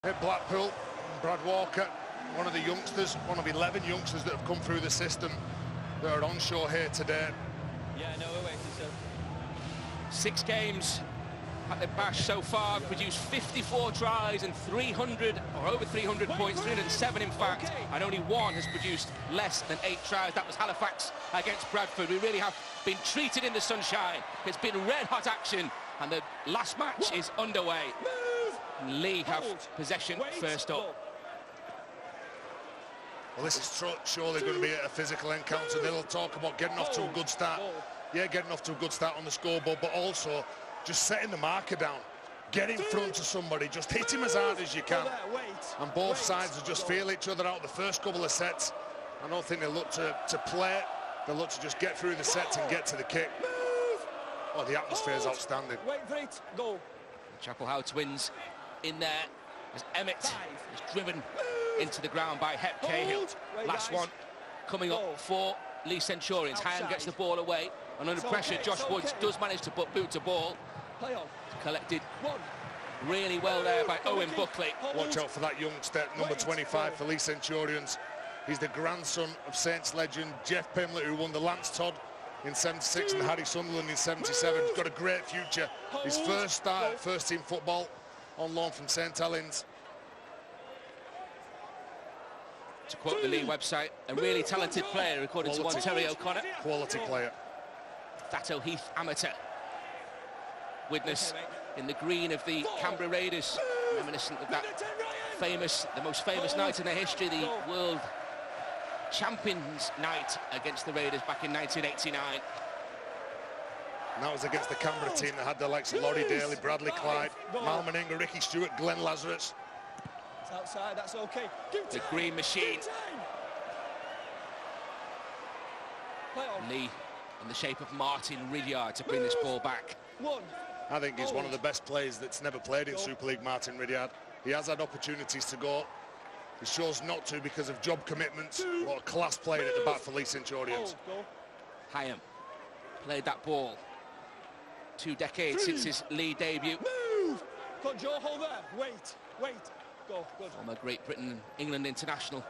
At Blackpool, Brad Walker, one of the youngsters, one of 11 youngsters that have come through the system that are onshore here today. Yeah, no, we're waiting, sir. 6 games at the Bash so far, produced 54 tries and 300 or over 300 points, 307 in fact, and only one has produced less than 8 tries. That was Halifax against Bradford. We really have been treated in the sunshine. It's been red hot action, and the last match is underway. Leigh have possession first up. Well, this is surely going to be a physical encounter. They'll talk about getting off to a good start. Yeah, getting off to a good start on the scoreboard, but also just setting the marker down. Get in front of somebody, just hit him as hard as you can. And both sides will just feel each other out the first couple of sets. I don't think they look to play. They look to just get through the sets and get to the kick. Oh, the atmosphere is outstanding. Wait for it, go. Chapel House twins in there as Emmett is driven into the ground by Hep Cahill. Last one coming up for Leigh Centurions. Hyam gets the ball away, and under pressure Josh Woods does manage to boot the ball. Collected really well there by Owen Buckley. Watch out for that youngster, number 25 for Leigh Centurions. He's the grandson of Saints legend Jeff Pimlett, who won the Lance Todd in 76 and Harry Sunderland in 77. He's got a great future. His first start at first team football on loan from St Helens. To quote the Leigh website, a really talented player, according to one Terry O'Connor. Quality player. Thatto Heath amateur. Widnes in the green of the Canberra Raiders, reminiscent of that the most famous night in their history, the World Champions night against the Raiders back in 1989. And that was against the Canberra team that had the likes of Laurie Daly, Bradley Clyde, Mal Meninga, Ricky Stewart, Glenn Lazarus. It's outside, that's okay. The green machine. Leigh in the shape of Martin Ridyard to bring this ball back. I think he's one of the best players that's never played in Super League, Martin Ridyard. He has had opportunities to go. He chose not to because of job commitments. What a class player at the back for Leigh Centurions. Hyam played that ball 2 decades since his Leigh debut. Got Joe, hold there. Wait. Go, good. Former Great Britain and England international.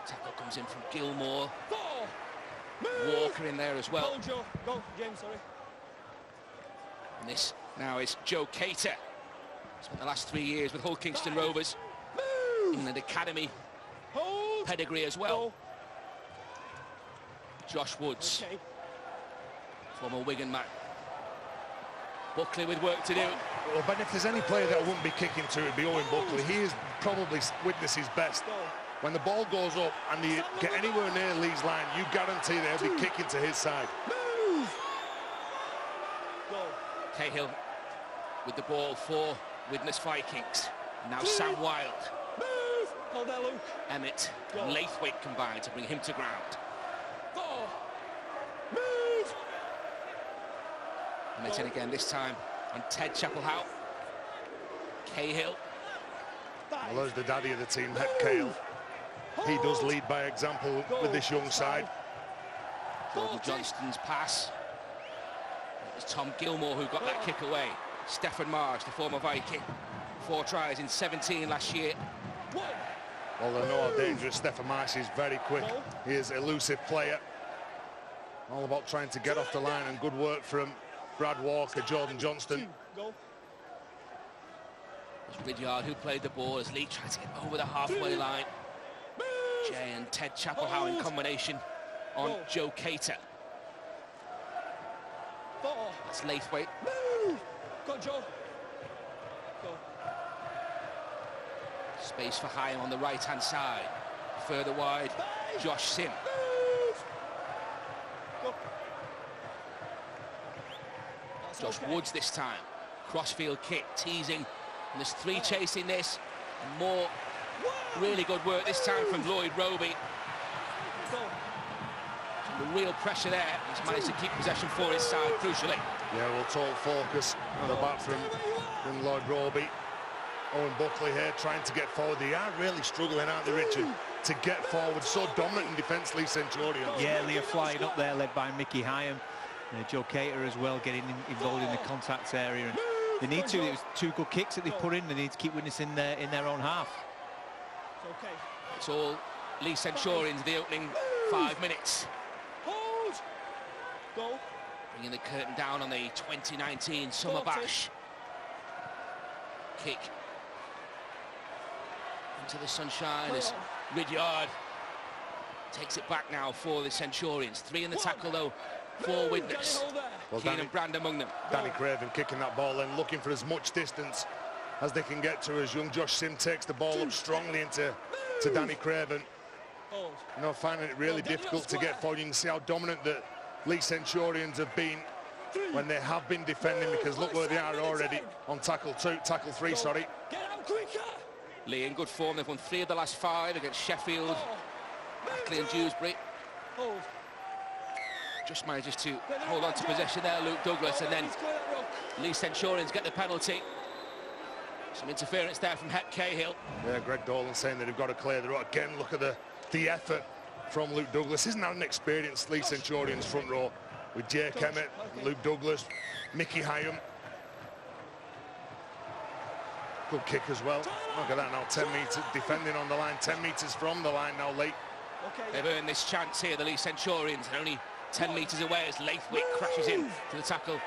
Tackle comes in from Gilmore. Walker in there as well. Joe. Go, James, sorry. And this now is Joe Cater. Spent the last 3 years with Hull Kingston Rovers. England Academy pedigree as well. Josh Woods, former Wigan man. Buckley with work to do. Well, Ben, if there's any player that I wouldn't be kicking to, it'd be Owen Buckley. He is probably Widnes' best. When the ball goes up and you get anywhere near Leigh's line, you guarantee they'll be kicking to his side. Cahill with the ball for Widnes Vikings. Now Sam Wild. Hold there, Luke. Emmett and Laithwaite combined to bring him to ground. Emmett in again, this time on Ted Chapelhouse. Cahill. Well, there's the daddy of the team, Hep Cahill. He does lead by example with this young side. Jordan Johnston's pass. It was Tom Gilmore who got that kick away. Stefan Marsh, the former Viking. 4 tries in 17 last year. Well, they know how dangerous Stefan Marsh is, very quick. He is an elusive player. All about trying to get off the line, and good work from Brad Walker, Jordan Johnston. It was Ridyard who played the ball as Leigh tried to get over the halfway line. Jay and Ted Chapelhouse in combination on Joe Cater. That's Laithwaite. Got Joe. Go. Space for Hyam on the right-hand side. Further wide, Josh Sim. Josh Woods this time. Crossfield kick, teasing. And there's 3 chasing this. And more really good work this time from Lloyd Roby. The real pressure there. He's managed to keep possession for his side, crucially. Yeah, well, total focus on the back from Lloyd Roby. Owen Buckley here trying to get forward. They are really struggling, aren't they, Richard, to get forward. So dominant in defence, Leigh Centurions. Yeah, Leigh are flying up there, led by Mickey Hyam. Joe Cater as well, getting involved in the contacts area. And They need to. It was 2 good kicks that they put in. They need to keep Widnes in their own half. It's okay. It's all Leigh Centurions, the opening 5 minutes. Hold. Go. Bringing the curtain down on the 2019 Summer Bash. Kick into the sunshine as Ridyard takes it back now for the Centurions. 3 in the tackle though for Widnes. Well, Keenan Brand among them. Danny Craven kicking that ball in, looking for as much distance as they can get to as young Josh Sim takes the ball up strongly into Danny Craven. You know, finding it really difficult to get forward. You can see how dominant the Leigh Centurions have been when they have been defending, because look where they are already on tackle 3, sorry. Get out quicker. Leigh in good form. They've won 3 of the last 5 against Sheffield, Ackley and Dewsbury. Hold. Just manages to hold on to possession there, Luke Douglas, and then Leigh Centurions get the penalty. Some interference there from Hep Cahill. Yeah, Greg Dolan saying that they've got to clear the road. Again, look at the effort from Luke Douglas. Isn't that an experienced Leigh Centurions front row with Jake Emmett, Luke Douglas, Mickey Hyam. Good kick as well. Look at that now, 10 metres defending on the line, 10 metres from the line now, Leigh. They've earned this chance here, the Leigh Centurions, and only 10 metres away as Laithwaite crashes in to the tackle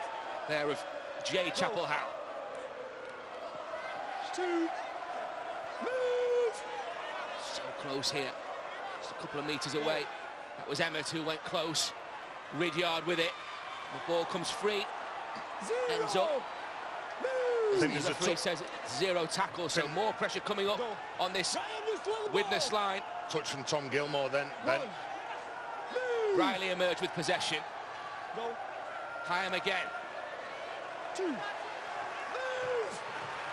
there of Jay Chapelhow. So close here, just a couple of metres away. That was Emmett who went close. Ridyard with it. The ball comes free. Ends up. The referee says 0 tackle, so more pressure coming up on this Widnes line. Touch from Tom Gilmore then, Ben. Riley emerged with possession. Hyam again.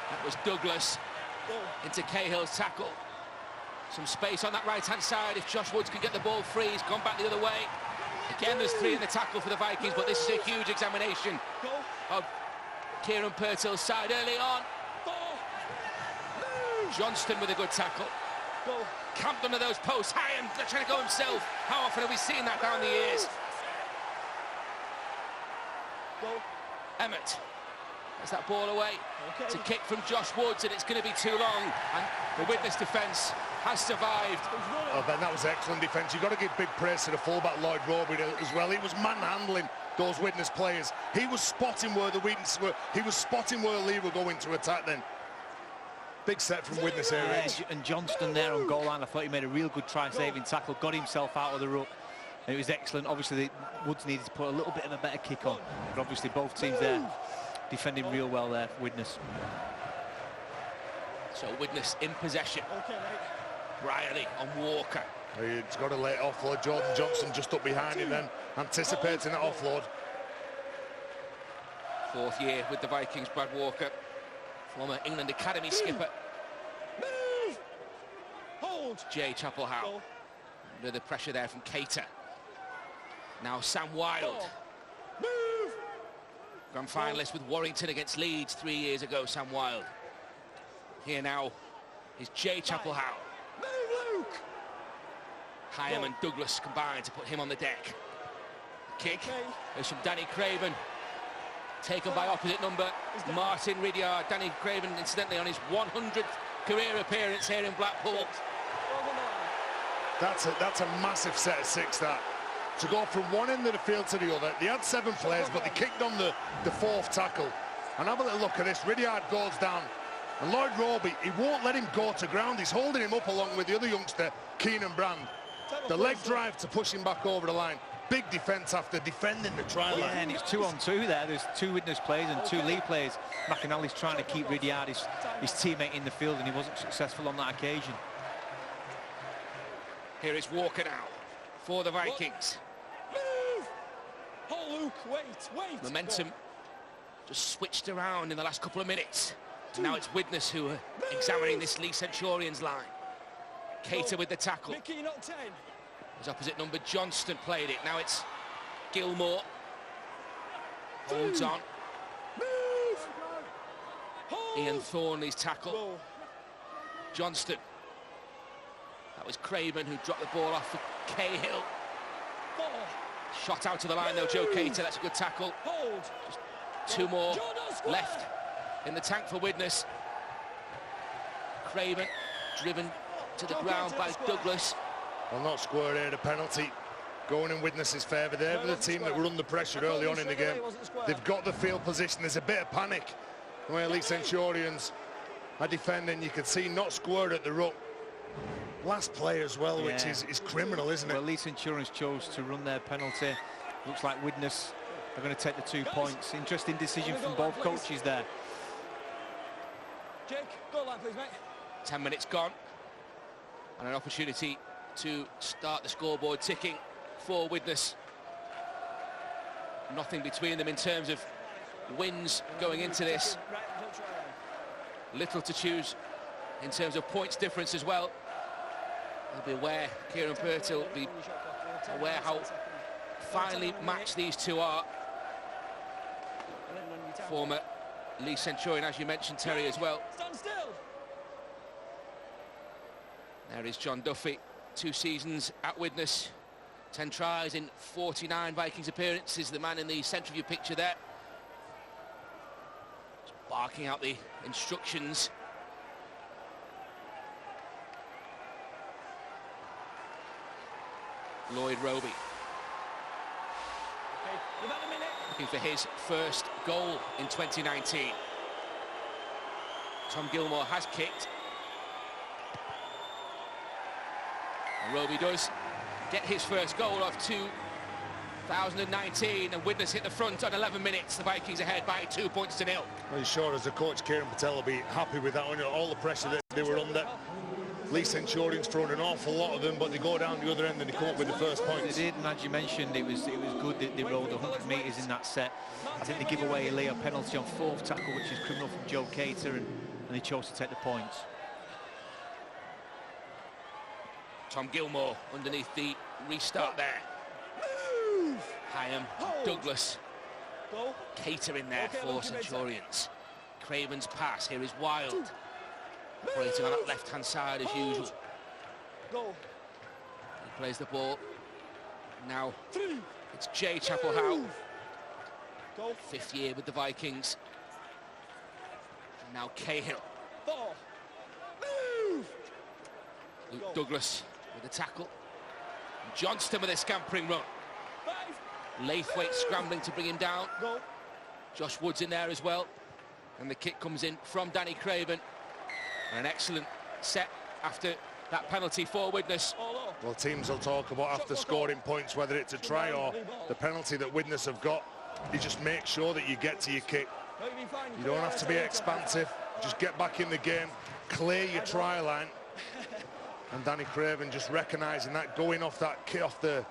That was Douglas into Cahill's tackle. Some space on that right-hand side. If Josh Woods can get the ball free, he's gone back the other way. Again, there's 3 in the tackle for the Vikings, but this is a huge examination of Kieran Purtill's side early on. Johnston with a good tackle. Camped under those posts. Hyam trying to go himself. How often have we seen that down the years? Emmett has that ball away. It's a kick from Josh Woods, and it's going to be too long. And the Widnes defence has survived. Oh, Ben, that was excellent defence. You've got to give big praise to the fullback Lloyd Roby as well. He was manhandling those Widnes players. He was spotting where the weaknesses were. He was spotting where Leigh were going to attack then. Big set from Widnes here. Yeah, and Johnston there on goal line, I thought he made a real good try-saving tackle, got himself out of the ruck, and it was excellent. Obviously, Woods needed to put a little bit of a better kick on, but obviously both teams there defending real well there for Widnes. So Widnes in possession. Riley on Walker. He's got a late offload. Jordan Johnson just up behind him then, anticipating that offload. 4th year with the Vikings, Brad Walker, former England Academy skipper. Jay Chapelhow under the pressure there from Cater. Now Sam Wilde. Grand finalist with Warrington against Leeds 3 years ago, Sam Wilde. Here now is Jay Chapelhow. Hyam and Douglas combined to put him on the deck. Kick is from Danny Craven. Taken by opposite number, Martin Ridyard. Danny Craven, incidentally, on his 100th career appearance here in Blackpool. That's a massive set of 6, that. To go from one end of the field to the other. They had 7 players, but they kicked on the 4th tackle. And have a little look at this. Ridyard goes down. And Lloyd Roby, he won't let him go to ground. He's holding him up along with the other youngster, Keenan Brand. The leg drive to push him back over the line. Big defence after defending the try line. Yeah, and it's 2-on-2 there. There's 2 Widnes players and 2 Leigh players. McAnally's trying to keep Ridyard, his teammate, in the field, and he wasn't successful on that occasion. Here is Walker now for the Vikings. Oh, Luke, wait. Momentum just switched around in the last couple of minutes. And now it's Widnes who are examining this Leigh Centurions line. Cater with the tackle. Mickey, not 10. His opposite number, Johnston, played it. Now it's Gilmore. Holds on. Ian Thornley's tackle. Johnston. That was Craven who dropped the ball off for Cahill. Shot out to the line though, Joe Cater. That's a good tackle. Just 2 more left in the tank for Widnes. Craven driven to the ground by Douglas. Well, not square here, the penalty going in Widnes' favour. They're the team that were under pressure early on in the game. They've got the field position. There's a bit of panic where Leigh Centurions are defending. You can see not squared at the ruck. Last play as well, which is criminal, isn't it? Well, Leigh Centurions chose to run their penalty. Looks like Widnes are going to take the 2 points. Interesting decision from both coaches there. Jake, go line, please, mate. 10 minutes gone. And an opportunity to start the scoreboard ticking for Widnes. Nothing between them in terms of wins going into this. Little to choose in terms of points difference as well. They'll be aware, Kieran Purtill will be aware how finely matched these two are. Former Leigh Centurion, as you mentioned, Terry, as well. Stand still. There is John Duffy, 2 seasons at Widnes, 10 tries in 49 Vikings appearances, the man in the centre of your picture there. Just barking out the instructions. Lloyd Roby. Okay, you've had a minute. Looking for his first goal in 2019. Tom Gilmore has kicked. And Roby does get his first goal of 2019, and Widnes hit the front on 11 minutes. The Vikings ahead by 2 points to 0. Well, sure, as a coach, Kieran Purtill will be happy with that one. All the pressure that they were under. Leigh Centurions thrown an awful lot of them, but they go down the other end and they come up with the first points. They did, and as you mentioned, it was good that they rolled 100 metres in that set. I think they give away a Leigh penalty on 4th tackle, which is criminal from Joe Cater, and they chose to take the points. Tom Gilmore underneath the restart there. Hyam, Douglas, Cater in there for Centurions. Craven's pass, here is Wild. Operating on that left-hand side as usual. He plays the ball. Now it's Jay Chapel-Howe. 5th year with the Vikings. And now Cahill. Luke Douglas with a tackle. And Johnston with a scampering run. Laithwaite scrambling to bring him down. Josh Wood's in there as well. And the kick comes in from Danny Craven. And an excellent set after that penalty for Widnes. Well, teams will talk about after scoring points, whether it's a try or the penalty that Widnes have got. You just make sure that you get to your kick. You don't have to be expansive. Just get back in the game, clear your try line. And Danny Craven just recognising that, going off that kick off the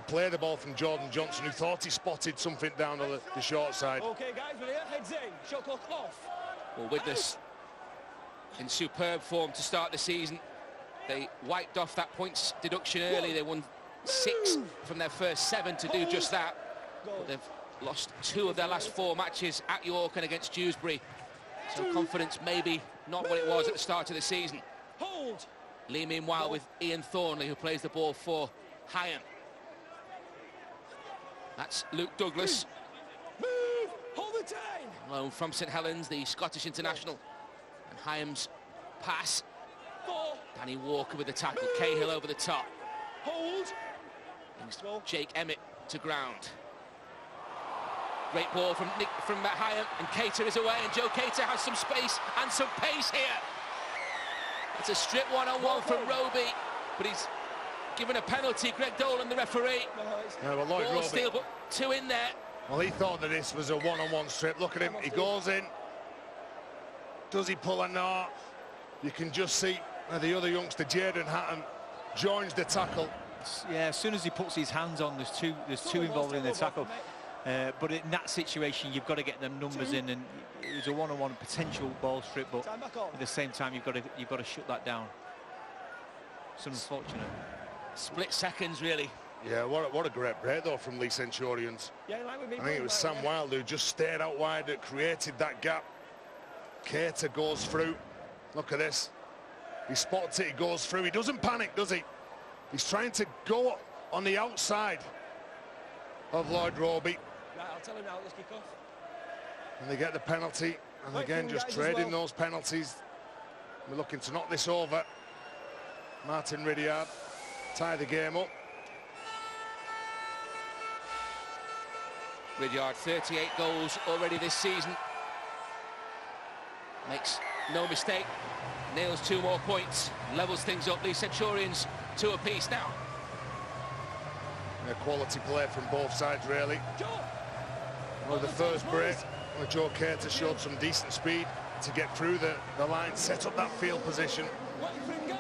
play the ball from Jordan Johnson, who thought he spotted something down the short side. Okay, guys, we're here. Heads in. Shot clock off. Well, Widnes in superb form to start the season. They wiped off that points deduction early. They won 6 from their first 7 to do just that. But they've lost 2 of their last 4 matches at York and against Dewsbury. So confidence maybe not what it was at the start of the season. Hold. Leigh meanwhile with Ian Thornley, who plays the ball for Hyam. That's Luke Douglas. Move. Hold the time. Loan from St Helens, the Scottish international. And Hyam's pass. Danny Walker with the tackle. Cahill over the top. Hold. Brings Jake Emmett to ground. Great ball from Hyam, and Cater is away, and Joe Cater has some space and some pace here. It's a strip one-on-one from Roby, but he's given a penalty. Greg Dolan, the referee. Yeah, well, Lloyd Roby, steal, but 2 in there. Well, he thought that this was a one-on-one strip. Look at him, he goes in. Does he pull a knot? You can just see the other youngster, Jaden Hatton, joins the tackle. Yeah, as soon as he puts his hands on, there's two involved in the tackle. But in that situation, you've got to get them numbers in, and it was a one-on-one potential ball strip, but at the same time, you've got to shut that down. It's unfortunate. Split seconds, really. Yeah, what a great break, though, from Leigh Centurions. I think it was Sam Wilde who just stayed out wide, that created that gap. Cater goes through. Look at this. He spots it, he goes through. He doesn't panic, does he? He's trying to go on the outside of Lloyd Roby. Right, I'll tell him now, let's kick off. And they get the penalty. And again, just trading those penalties. We're looking to knock this over. Martin Ridyard tie the game up. Ridyard, 38 goals already this season. Makes no mistake. Nails 2 more points. Levels things up. Leigh Centurions 2 apiece now. A quality play from both sides, really. Well, the first break, Joe Cater showed some decent speed to get through the line, set up that field position.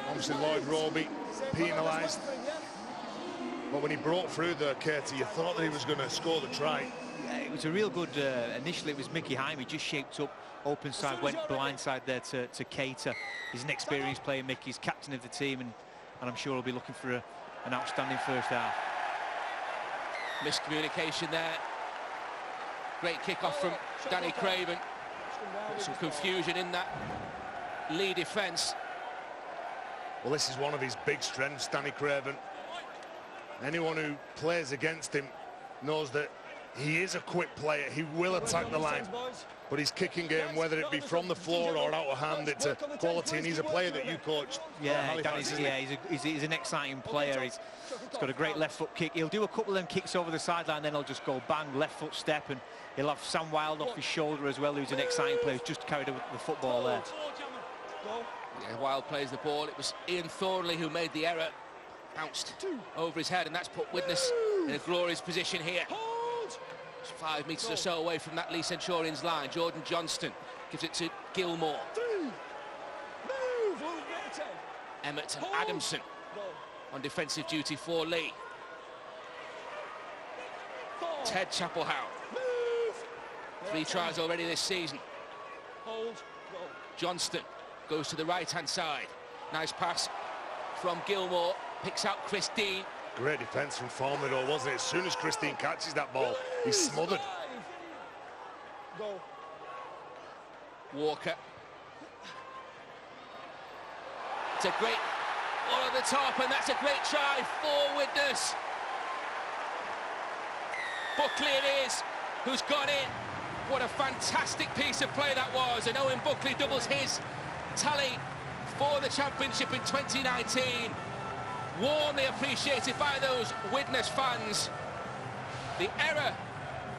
Obviously, Lloyd Roby penalised. But when he broke through the Cater, you thought that he was going to score the try. Yeah, it was a real good, initially it was Mickey Jaime, just shaped up, open side, went blind side there to Cater. He's an experienced player, Mickey's captain of the team, and I'm sure he'll be looking for an outstanding first half. Miscommunication there. Great kick-off from Danny Craven. Some confusion in that Leigh defence. Well, this is one of his big strengths, Danny Craven. Anyone who plays against him knows that he is a quick player. He will attack the line. But his kicking game, whether it be from the floor or out of hand, it's a quality, and he's a player that you coach. Yeah, he's an exciting player. He's got a great left foot kick. He'll do a couple of them kicks over the sideline, then he'll just go bang, left foot step, and he'll have Sam Wilde off his shoulder as well, who's an exciting player, who's just carried the football there. Yeah, Wilde plays the ball. It was Ian Thornley who made the error. Bounced over his head, and that's put Widnes in a glorious position here. It's 5 metres or so away from that Leigh Centurions line. Jordan Johnston gives it to Gilmore. Emmett and Adamson on defensive duty for Leigh. Ted Chapelhow. 3 tries already this season. Johnston goes to the right-hand side. Nice pass from Gilmore. Picks out Chris Dean. Great defence from Formido, wasn't it? As soon as Chris Dean catches that ball, he's smothered. Walker. It's a great ball at the top, and that's a great try for Widnes. Buckley it is, who's gone in. What a fantastic piece of play that was, and Owen Buckley doubles his tally for the championship in 2019. Warmly appreciated by those Widnes fans. The error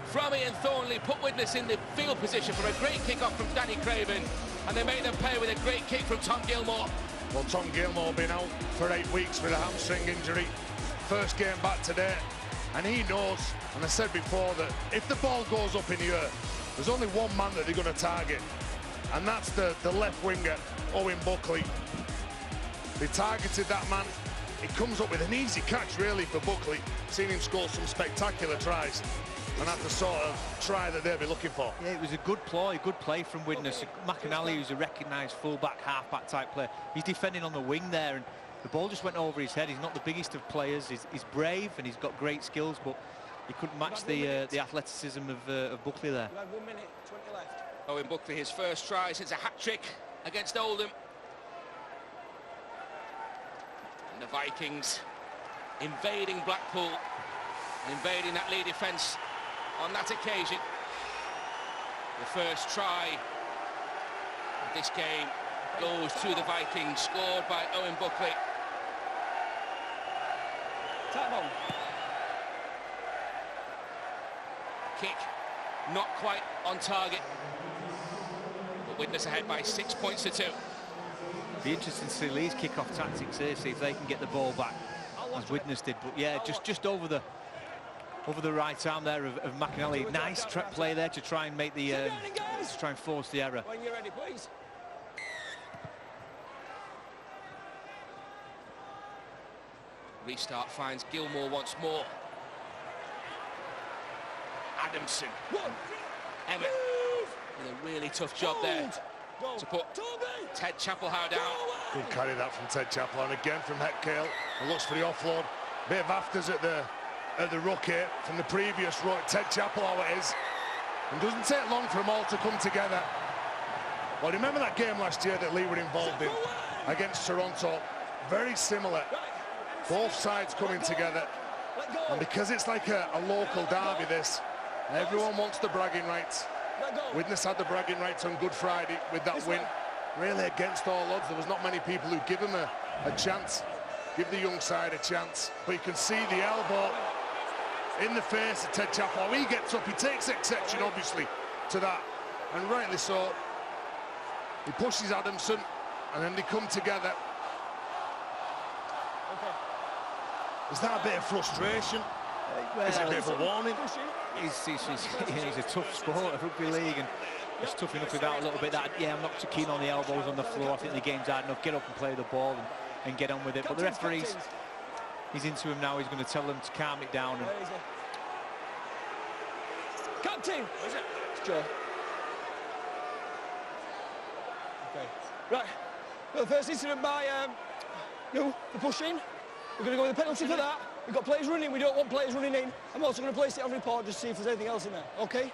from Ian Thornley put Widnes in the field position for a great kick-off from Danny Craven, and they made them pay with a great kick from Tom Gilmore. Well, Tom Gilmore been out for 8 weeks with a hamstring injury. First game back today, and he knows, and I said before, that if the ball goes up in the air, there's only one man that they're going to target, and that's the left winger, Owen Buckley. They targeted that man. It comes up with an easy catch, really, for Buckley. Seen him score some spectacular tries, and that's the sort of try that they'll be looking for. Yeah, it was a good play from Widnes. McAnally, who's a recognised full-back, half-back type player, he's defending on the wing there, and the ball just went over his head. He's not the biggest of players. He's brave, and he's got great skills, but he couldn't match the athleticism of Buckley there. 1 minute, 20 left. Owen Buckley, his first try since a hat-trick against Oldham. And the Vikings invading Blackpool, invading that Leigh defence on that occasion. The first try of this game goes to the Vikings, scored by Owen Buckley. Tap on. Kick not quite on target, but Widnes ahead by 6 points to 2. Be interesting to see Leigh's kick-off tactics here, see if they can get the ball back as Widnes did. But yeah, just over the right arm there of McAnally. Nice play there to try and make the to try and force the error. When you're ready, please. Restart finds Gilmore once more. Adamson. Emmett with a really tough job there to put Ted Chapelhow down. Good carry that from Ted Chapelhow, and again from Hetcale. Looks for the offload. Bit of afters at the ruck here from the previous ruck. Ted Chapelhow it is. And doesn't take long for them all to come together. Well, remember that game last year that Leigh were involved in against Toronto? Very similar. Both sides coming together. And because it's like a local derby, this, everyone wants the bragging rights. Let go. Widnes had the bragging rights on Good Friday with that win. Really against all odds. There was not many people who give him a chance, give the young side a chance. But you can see the elbow in the face of Ted Chappell. He gets up, he takes exception, obviously, to that. And rightly so. He pushes Adamson, and then they come together. Is that a bit of frustration? Well, Is it a bit of a warning? He's a tough sport of rugby league, and it's tough enough without a little bit that. Yeah, I'm not too keen on the elbows on the floor. I think the game's hard enough. Get up and play the ball and get on with it. But the referee's he's into him now. He's going to tell them to calm it down. And Captain! It's Joe. Okay. Right. Well, the first incident by the pushing. We're going to go with a penalty for that. We've got players running. We don't want players running in. I'm also going to place it on report just to see if there's anything else in there. Okay?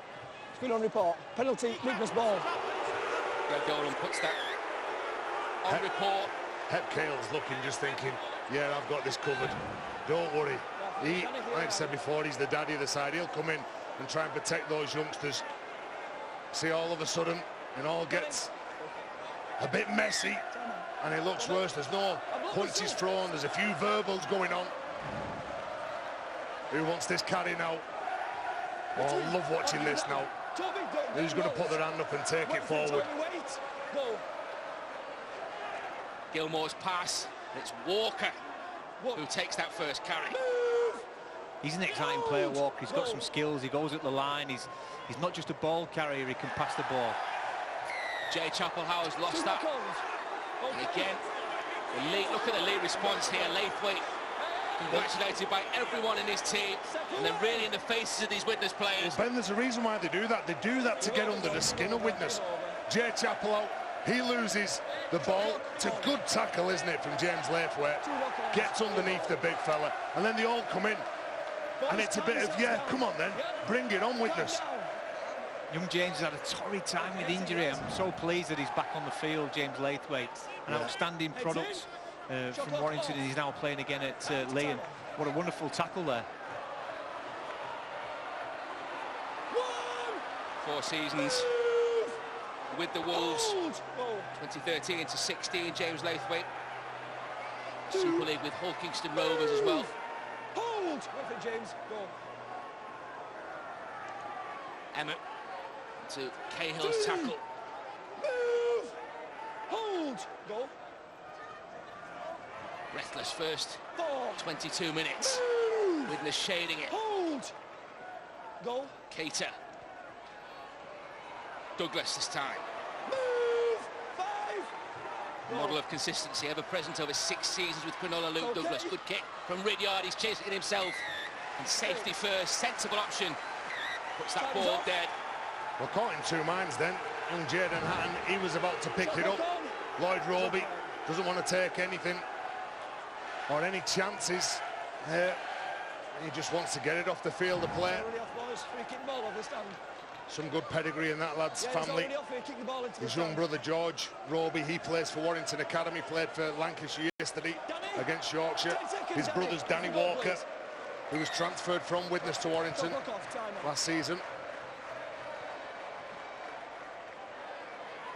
It's going on report. Penalty, Widnes ball. Greg Dolan puts that on report. Hep Cale's looking, just thinking, yeah, I've got this covered. Don't worry. He, like I said before, he's the daddy of the side. He'll come in and try and protect those youngsters. See, all of a sudden, it all gets a bit messy, and it looks worse. There's no punches thrown. There's a few verbals going on. Who wants this carry now? Oh, I love watching this now. Who's going to put their hand up and take it forward? Gilmore's pass. It's Walker who takes that first carry. he's an exciting player, Walker. He's got some skills. He goes at the line. He's not just a ball carrier. He can pass the ball. Jay Chappell-Howe's lost that. And again, look at the lead response here. Laithwaite congratulated by everyone in his team, and then really in the faces of these Widnes players. Well, Ben, there's a reason why they do that. They do that to get under the skin of Widnes. Jay Chappell, he loses the ball. It's a good tackle, isn't it, from James Laithwaite. Gets underneath the big fella, and then they all come in. And it's a bit of, yeah, come on then, bring it on, Widnes. Young James has had a torrid time with injury. I'm so pleased that he's back on the field, James Laithwaite. An outstanding product from Warrington, and he's now playing again at Leigh. What a wonderful tackle there. 4 seasons with the Wolves, 2013 to 16, James Laithwaite. Super League with Hull Kingston Rovers as well. Hold! Wait for James, go. Emmett to Cahill's tackle. Move! Hold! Go. Breathless first 4. 22 minutes. Move! Widnes shading it. Hold! Go. Cater. Douglas this time. Move! 5. Go. Model of consistency, ever present over 6 seasons with Cronulla. Luke Douglas. Good kick from Ridyard. He's chasing it himself. And safety first, sensible option. Puts that ball dead. Well, caught in 2 minds then. Young Jaden Hatton, he was about to pick it up. Lloyd Roby doesn't want to take anything or any chances. He just wants to get it off the field of play. Some good pedigree in that lad's family. His young brother George Roby, he plays for Warrington Academy, played for Lancashire yesterday against Yorkshire. His brother's Danny Walker, who was transferred from Widnes to Warrington last season.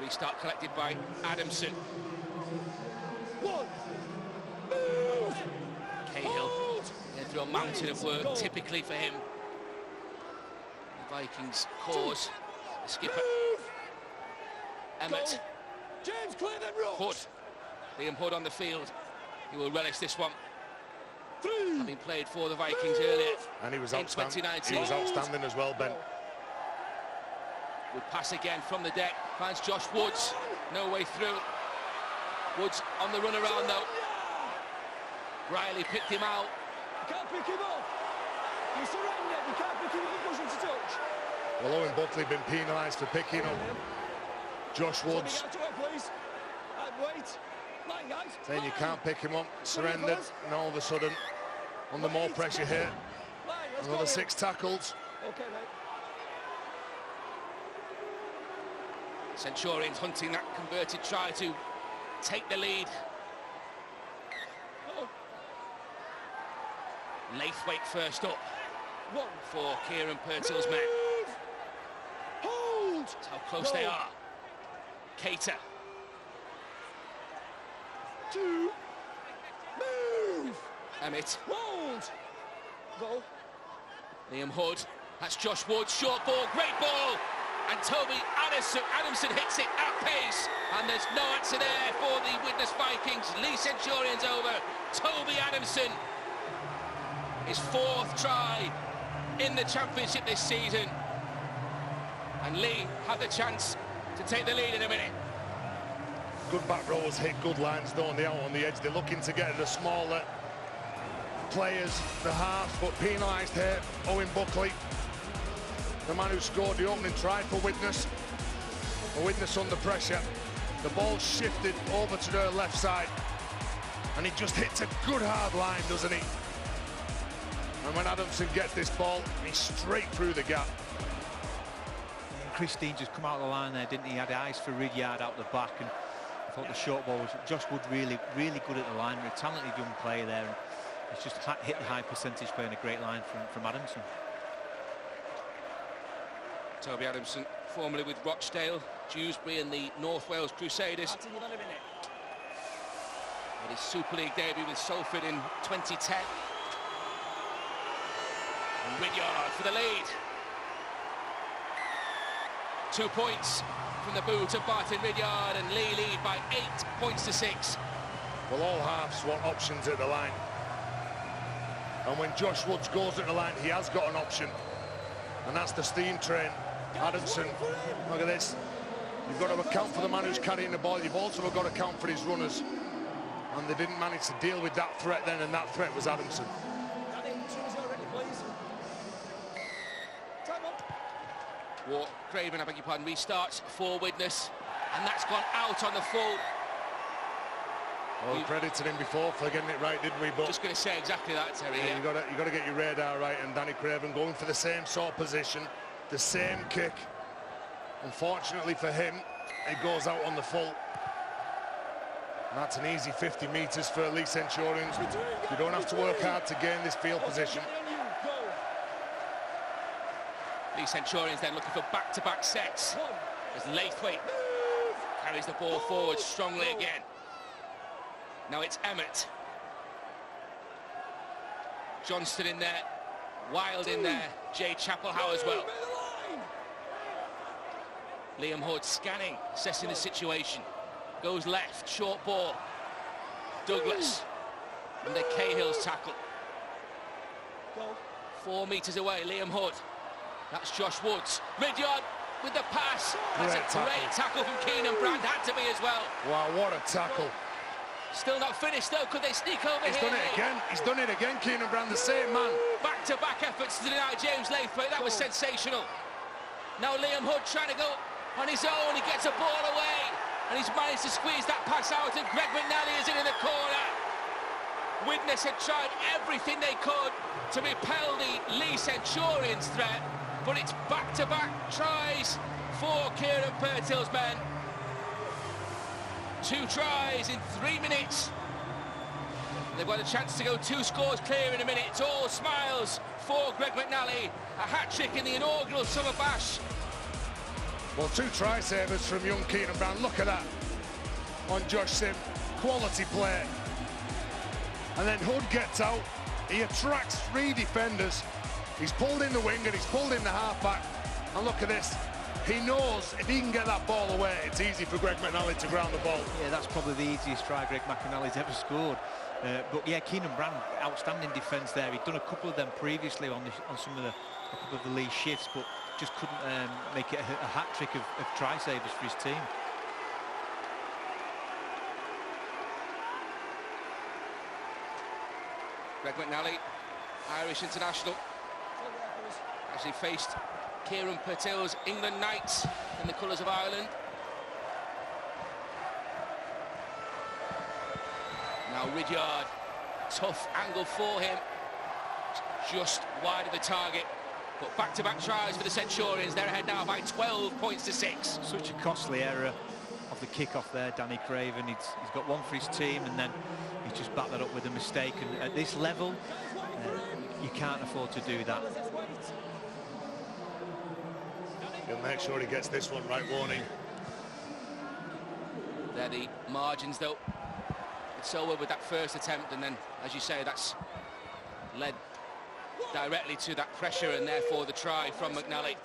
Restart collected by Adamson. Cahill going through a mountain of work, typically for him. The Vikings cause the skipper. Emmett. Hood. Liam Hood on the field. He will relish this one. Having played for the Vikings earlier. And he was in outstanding. 2019. He was outstanding as well, Ben. Good pass again from the deck. Finds Josh Woods. No way through. Woods on the run around though. Riley picked him out. You can't pick him up. You surrender. You can't pick him up and push him to touch. Well, Owen Buckley been penalised for picking up Josh Woods. Saying you can't pick him up, surrendered, and all of a sudden, under more pressure here. Another 6 tackles. Okay, mate. Centurions hunting that converted try to take the lead. Laithwaite first up for Kieran Purtill's men. Hold! That's how close they are. Cater. 2, move. Emmett. Hold. Go. Liam Hood. That's Josh Wood. Short ball. Great ball. And Toby Adamson hits it at pace. And there's no answer there for the Widnes Vikings. Leigh Centurions over. Toby Adamson. His 4th try in the championship this season. And Leigh had the chance to take the lead in a minute. Good back rows hit good lines, don't they, out on the edge? They're looking to get at the smaller players, the halves, but penalised here. Owen Buckley, the man who scored the opening try for Widnes. Widnes under pressure. The ball shifted over to their left side. And he just hits a good hard line, doesn't he? And when Adamson gets this ball, he's straight through the gap. And Christine just come out of the line there, didn't he? He had eyes for Ridyard out the back, and I thought the short ball was Josh Wood really good at the line. A talented young player there, and he's just hit the high percentage play and a great line from Adamson. Toby Adamson, formerly with Rochdale, Dewsbury and the North Wales Crusaders. Made his Super League debut with Salford in 2010. And Ridyard for the lead. 2 points from the boot of Martin Ridyard, and Leigh lead by 8 points to 6. Well, all halves want options at the line. And when Josh Woods goes at the line, he has got an option. And that's the steam train. Adamson, look at this. You've got to account for the man who's carrying the ball. You've also got to account for his runners. And they didn't manage to deal with that threat then, and that threat was Adamson. Craven, I beg your pardon, restarts for Widnes, and that's gone out on the full. Well, we credited him before for getting it right, didn't we? But just going to say exactly that, Terry. Yeah, you got to get your radar right, and Danny Craven going for the same sort of position, the same kick. Unfortunately for him, it goes out on the full. And that's an easy 50 metres for Leigh Centurions. You don't have to work hard to gain this field position. Leigh Centurions then looking for back-to-back sets as Laithwaite carries the ball forward strongly again. Now it's Emmett. Johnston in there, Wild in there, Jay Chapelhow as well. Liam Hood scanning, assessing the situation. Goes left, short ball. Douglas and the Cahill's tackle. 4 metres away, Liam Hood. That's Josh Woods. Ridyard with the pass. That's a great tackle from Keenan Brand, had to be as well. Wow, what a tackle. Still not finished though, could they sneak over He's here? done it again, he's done it again, Keenan Brand, the same man. Back-to-back efforts to deny James Laithwaite, that was sensational. Now Liam Hood trying to go on his own, he gets a ball away, and he's managed to squeeze that pass out, and Greg McNally is in the corner. Widnes had tried everything they could to repel the Leigh Centurions threat, but it's back-to-back tries for Kieran Purtill's men. 2 tries in 3 minutes. They've got a chance to go 2 scores clear in a minute. It's all smiles for Greg McNally. A hat-trick in the inaugural Summer Bash. Well, 2 try-savers from young Keenan Brand. Look at that on Josh Sim. Quality play. And then Hood gets out. He attracts 3 defenders. He's pulled in the wing and he's pulled in the half-back. And look at this. He knows if he can get that ball away, it's easy for Greg McNally to ground the ball. Yeah, that's probably the easiest try Greg McNally's ever scored. But yeah, Keenan Brand, outstanding defence there. He'd done a couple of them previously on some of a couple of the Leigh shifts, but just couldn't make it a hat-trick of try-savers for his team. Greg McNally, Irish international, actually faced Kieran Purtill's England Knights in the colours of Ireland. Now Ridyard, tough angle for him, just wide of the target. But back-to-back tries for the Centurions. They're ahead now by 12 points to 6. Such a costly error of the kick-off there, Danny Craven. He's got one for his team, and then he's just backed that up with a mistake. And at this level, you can't afford to do that. He'll make sure he gets this one right, won't he? They're the margins, though. It's over with that first attempt, and then, as you say, that's led directly to that pressure, and therefore the try from McNally.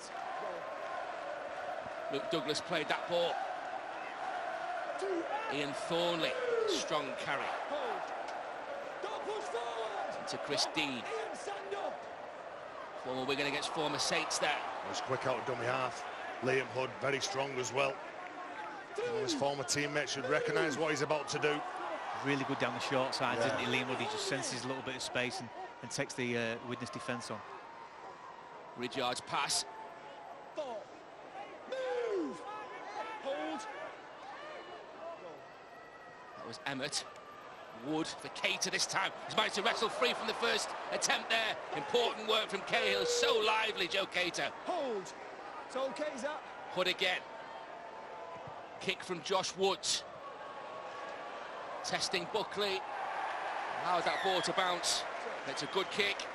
Luke Douglas played that ball. Ian Thornley, strong carry. Into Chris Dean. Former Wigan against former Saints there. Was quick out of dummy half. Liam Hood, very strong as well. And his former teammate should recognise what he's about to do. Really good down the short side, didn't he, Liam Hood? He just senses a little bit of space and takes the Widnes defence on. Ridyard's pass. Move! Hold! That was Emmett. Wood for Cater this time. He's managed to wrestle free from the first attempt there. Important work from Cahill. So lively, Joe Cater. Hold! It's okay, is that? Hood again. Kick from Josh Woods. Testing Buckley. Allows that ball to bounce. It's a good kick.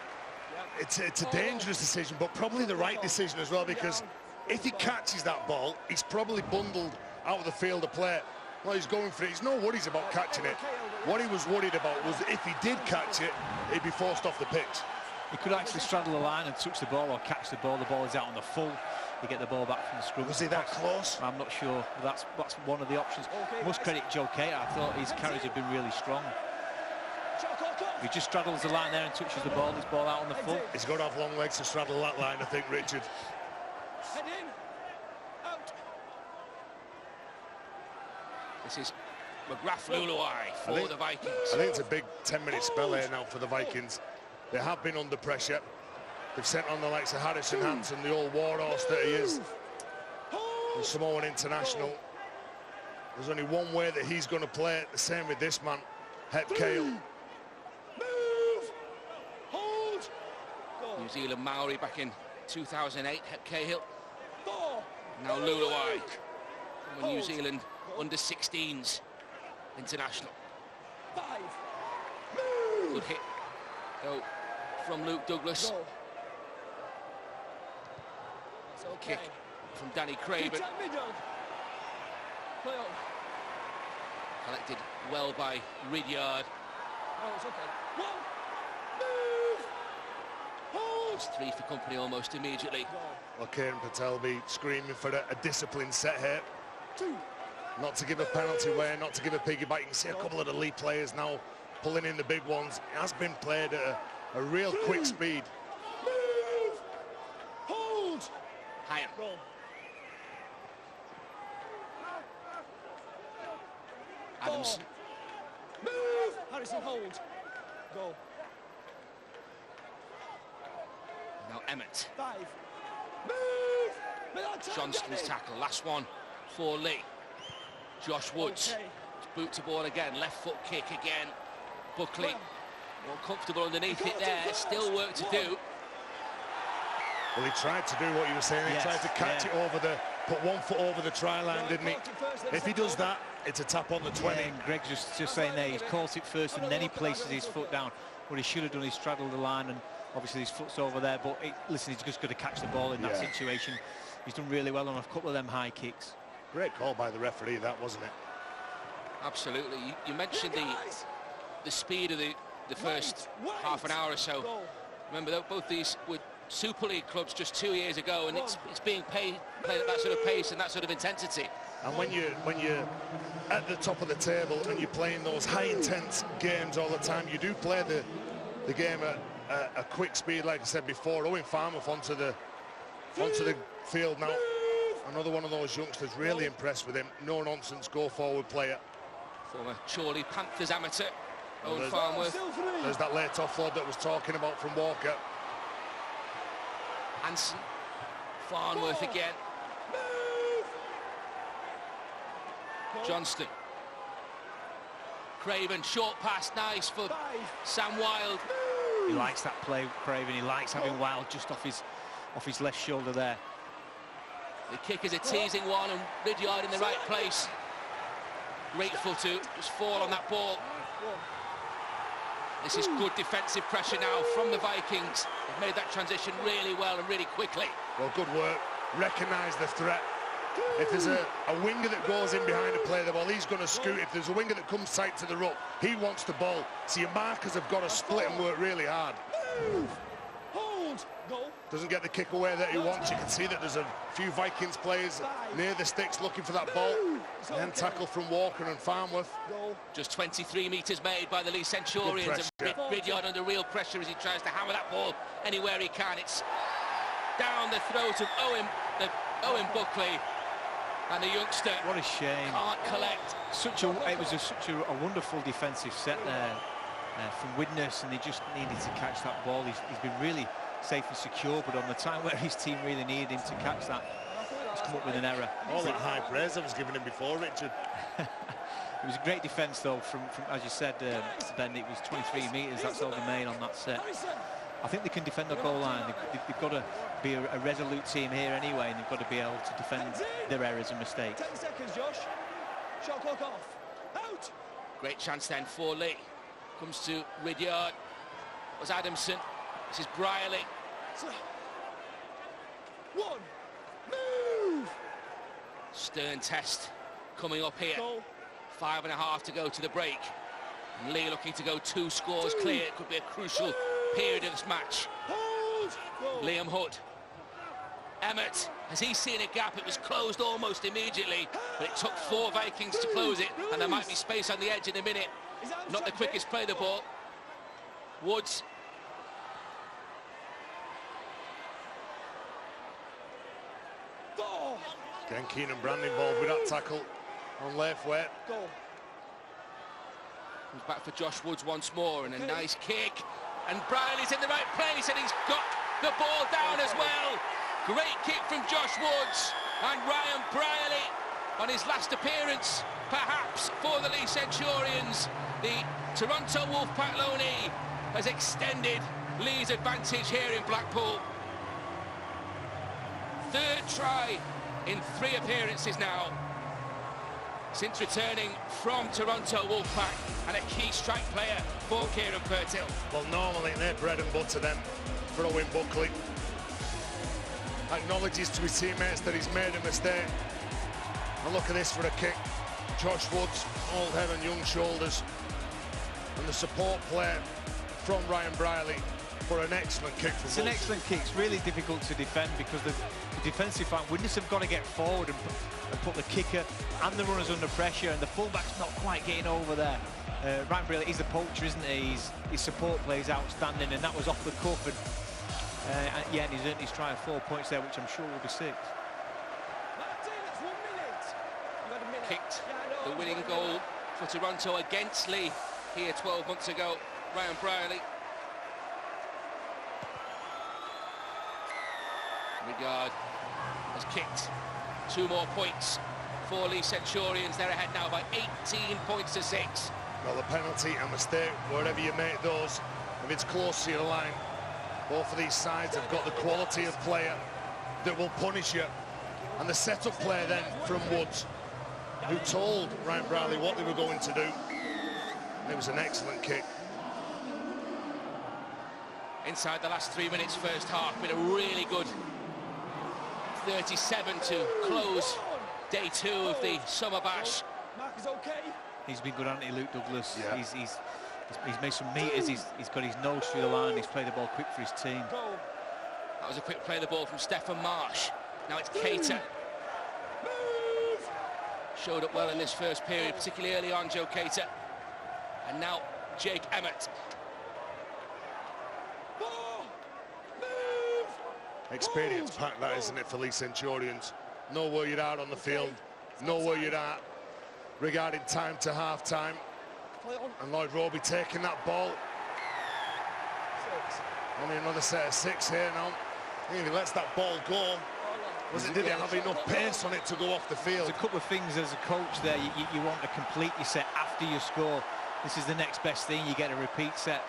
It's a dangerous decision, but probably the right decision as well, because if he catches that ball, he's probably bundled out of the field of play. Well, he's going for it. He's no worries about catching it. What he was worried about was if he did catch it, he'd be forced off the pitch. He could actually straddle the line and touch the ball or catch the ball. The ball is out on the full. You get the ball back from the scrum. Was he that close? I'm not sure. That's one of the options. Must credit Joe Cater. I thought his carries have been really strong. If he just straddles the line there and touches the ball, this ball out on the full. He's got to have long legs to straddle that line, I think, Richard. Head in. Out. This is McGrath Luluai for the Vikings. I think it's a big 10-minute spell here now for the Vikings. They have been under pressure. They've sent on the likes of Harrison Hansen, the old warhorse that he is, the Samoan international. There's only one way that he's going to play it, the same with this man, Hep Cahill. Move! Hold! New Zealand Maori back in 2008, Hep Cahill. 4. Now Luluai, from New Zealand under-16s international. 5. Good hit, though, from Luke Douglas. Go. It's okay. Kick from Danny Craven. Play on. Collected well by Ridyard. Oh, it's okay. 1. Move! Hold! It's 3 for company almost immediately. Go. Well, Kieran Patel be screaming for a disciplined set here. 2. Not to give a penalty away, not to give a piggyback. You can see a couple of the lead players now pulling in the big ones. It has been played at a real quick speed. Move! Hold! Higher. Go. Adams. Move! Harrison, hold. Go. Now Emmett. 5. Move! Johnston's tackle. Last one for Leigh. Josh Woods. Okay. Boot to ball again. Left foot kick again. Buckley. More comfortable underneath it there. Still work to do. Well, he tried to do what you were saying. He tried to catch it over put 1 foot over the try line, didn't he? If he does that, it's a tap on the 20. Yeah, and Greg's just saying there, he's caught it first and then he places his foot down. What he should have done is straddled the line, and obviously his foot's over there, but listen, he's just got to catch the ball in that situation. He's done really well on a couple of them high kicks. Great call by the referee, that, wasn't it? Absolutely. You mentioned the speed of the first half an hour or so. Remember, both these were Super League clubs just 2 years ago, and it's being played at that sort of pace and that sort of intensity. And when you're at the top of the table and you're playing those high intense games all the time, you do play the game at a quick speed, like I said before. Owen Farmoff onto the field now. Another one of those youngsters, really impressed with him. No nonsense, go forward player. Former Chorley Panthers amateur, Owen Farnworth. There's that late offload that I was talking about from Walker. Hansen, Farnworth again. Johnston. Craven, short pass, nice for Sam Wilde. He likes that play, Craven. He likes having Wilde just off his left shoulder there. The kick is a teasing one, and Ridyard in the right place. Grateful to just fall on that ball. This is good defensive pressure now from the Vikings. They've made that transition really well and really quickly. Well, good work recognise the threat. If there's a winger that goes in behind to play the ball, he's going to scoot. If there's a winger that comes tight to the ruck, he wants the ball. So your markers have got to split and work really hard. Hold. Goal. Doesn't get the kick away that he wants. You can see that there's a few Vikings players near the sticks looking for that ball. And then tackle from Walker and Farnworth. Just 23 metres made by the Leigh Centurions. And Ridyard under real pressure as he tries to hammer that ball anywhere he can. It's down the throat of Owen Buckley. And the youngster, what a shame, can't collect. It was such a wonderful defensive set there from Widnes, and he just needed to catch that ball. He's been really safe and secure, but on the time where his team really needed him to catch that, he's come up with an error. All that high praise I was giving him before, Richard. It was a great defence, though, from as you said, Ben. It was 23 metres. That's all they made on that set. I think they can defend the goal line. They've got to be a resolute team here anyway, and they've got to be able to defend their errors and mistakes. 10 seconds, Josh. Shot clock off. Out. Great chance then for Leigh. Comes to Ridyard. It was Adamson. This is Brierley. One. Move. Stern test coming up here. Goal. 5.5 to go to the break. And Leigh looking to go 2 scores clear. It could be a crucial period of this match. Liam Hood. Emmett, has he seen a gap? It was closed almost immediately, but it took 4 Vikings to close it, and there might be space on the edge in a minute. Not the quickest play the ball. Woods. Again, Keenan Brand involved with that tackle on Leithwaite. Goal. Comes back for Josh Woods once more, and a nice kick. And Brierley's in the right place, and he's got the ball down as well. Great kick from Josh Woods, and Ryan Brierley on his last appearance, perhaps, for the Leigh Centurions. The Toronto Wolfpack loanee has extended Leigh's advantage here in Blackpool. 3rd try in 3 appearances now since returning from Toronto Wolfpack, and a key strike player for Kieran Purtill. Well, normally they're bread and butter then for Owen Buckley. Acknowledges to his teammates that he's made a mistake. And look at this for a kick. Josh Woods, old head and young shoulders. And the support play from Ryan Brierley for an excellent kick from Woods. It's an excellent kick. It's really difficult to defend because the defensive line, Widnes have got to get forward and put the kicker and the runners under pressure, and the fullback's not quite getting over there. Ryan Brierley, he's the poacher, isn't he? His support play is outstanding, and that was off the cuff. And yeah, and he's earned his try of 4 points there, which I'm sure will be 6. Kicked the winning goal for Toronto against Leigh here 12 months ago. Ryan Brierley. Ridyard has kicked 2 more points for Leigh Centurions. They're ahead now by 18 points to 6. Well, the penalty and mistake, wherever you make those, if it's close to your line, both of these sides have got the quality of player that will punish you. And the set-up play then from Woods, who told Ryan Brierley what they were going to do. And it was an excellent kick. Inside the last 3 minutes, first half, been a really good 37 to close day 2 of the Summer Bash. Mark is okay. He's been good, hasn't he, Luke Douglas? Yeah. He's made some meters. He's got his nose through the line. He's played the ball quick for his team. That was a quick play of the ball from Stephen Marsh. Now it's Cater. Showed up well in this first period, particularly early on, Joe Cater. And now Jake Emmett. Experience pack that, isn't it, for Leigh Centurions? Know where you're at on the field, know where you're at regarding time to half-time. And Lloyd Roby taking that ball. Only another set of 6 here now. If he lets that ball go, did he have enough pace on it to go off the field? There's a couple of things as a coach there. You want to complete your set after you score. This is the next best thing. You get a repeat set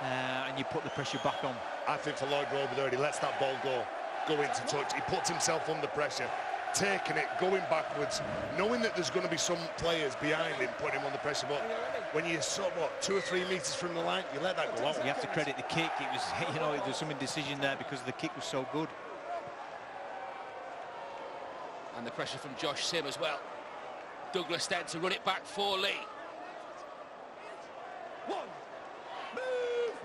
and you put the pressure back on. I think for Lloyd Roby there, he lets that ball go into touch. He puts himself under pressure, taking it, going backwards, knowing that there's going to be some players behind him putting him under pressure. But when you're 2 or 3 meters from the line, you let that go out. You have to credit the kick. It was, there's some indecision there because the kick was so good. And the pressure from Josh Sim as well. Douglas then to run it back for Leigh.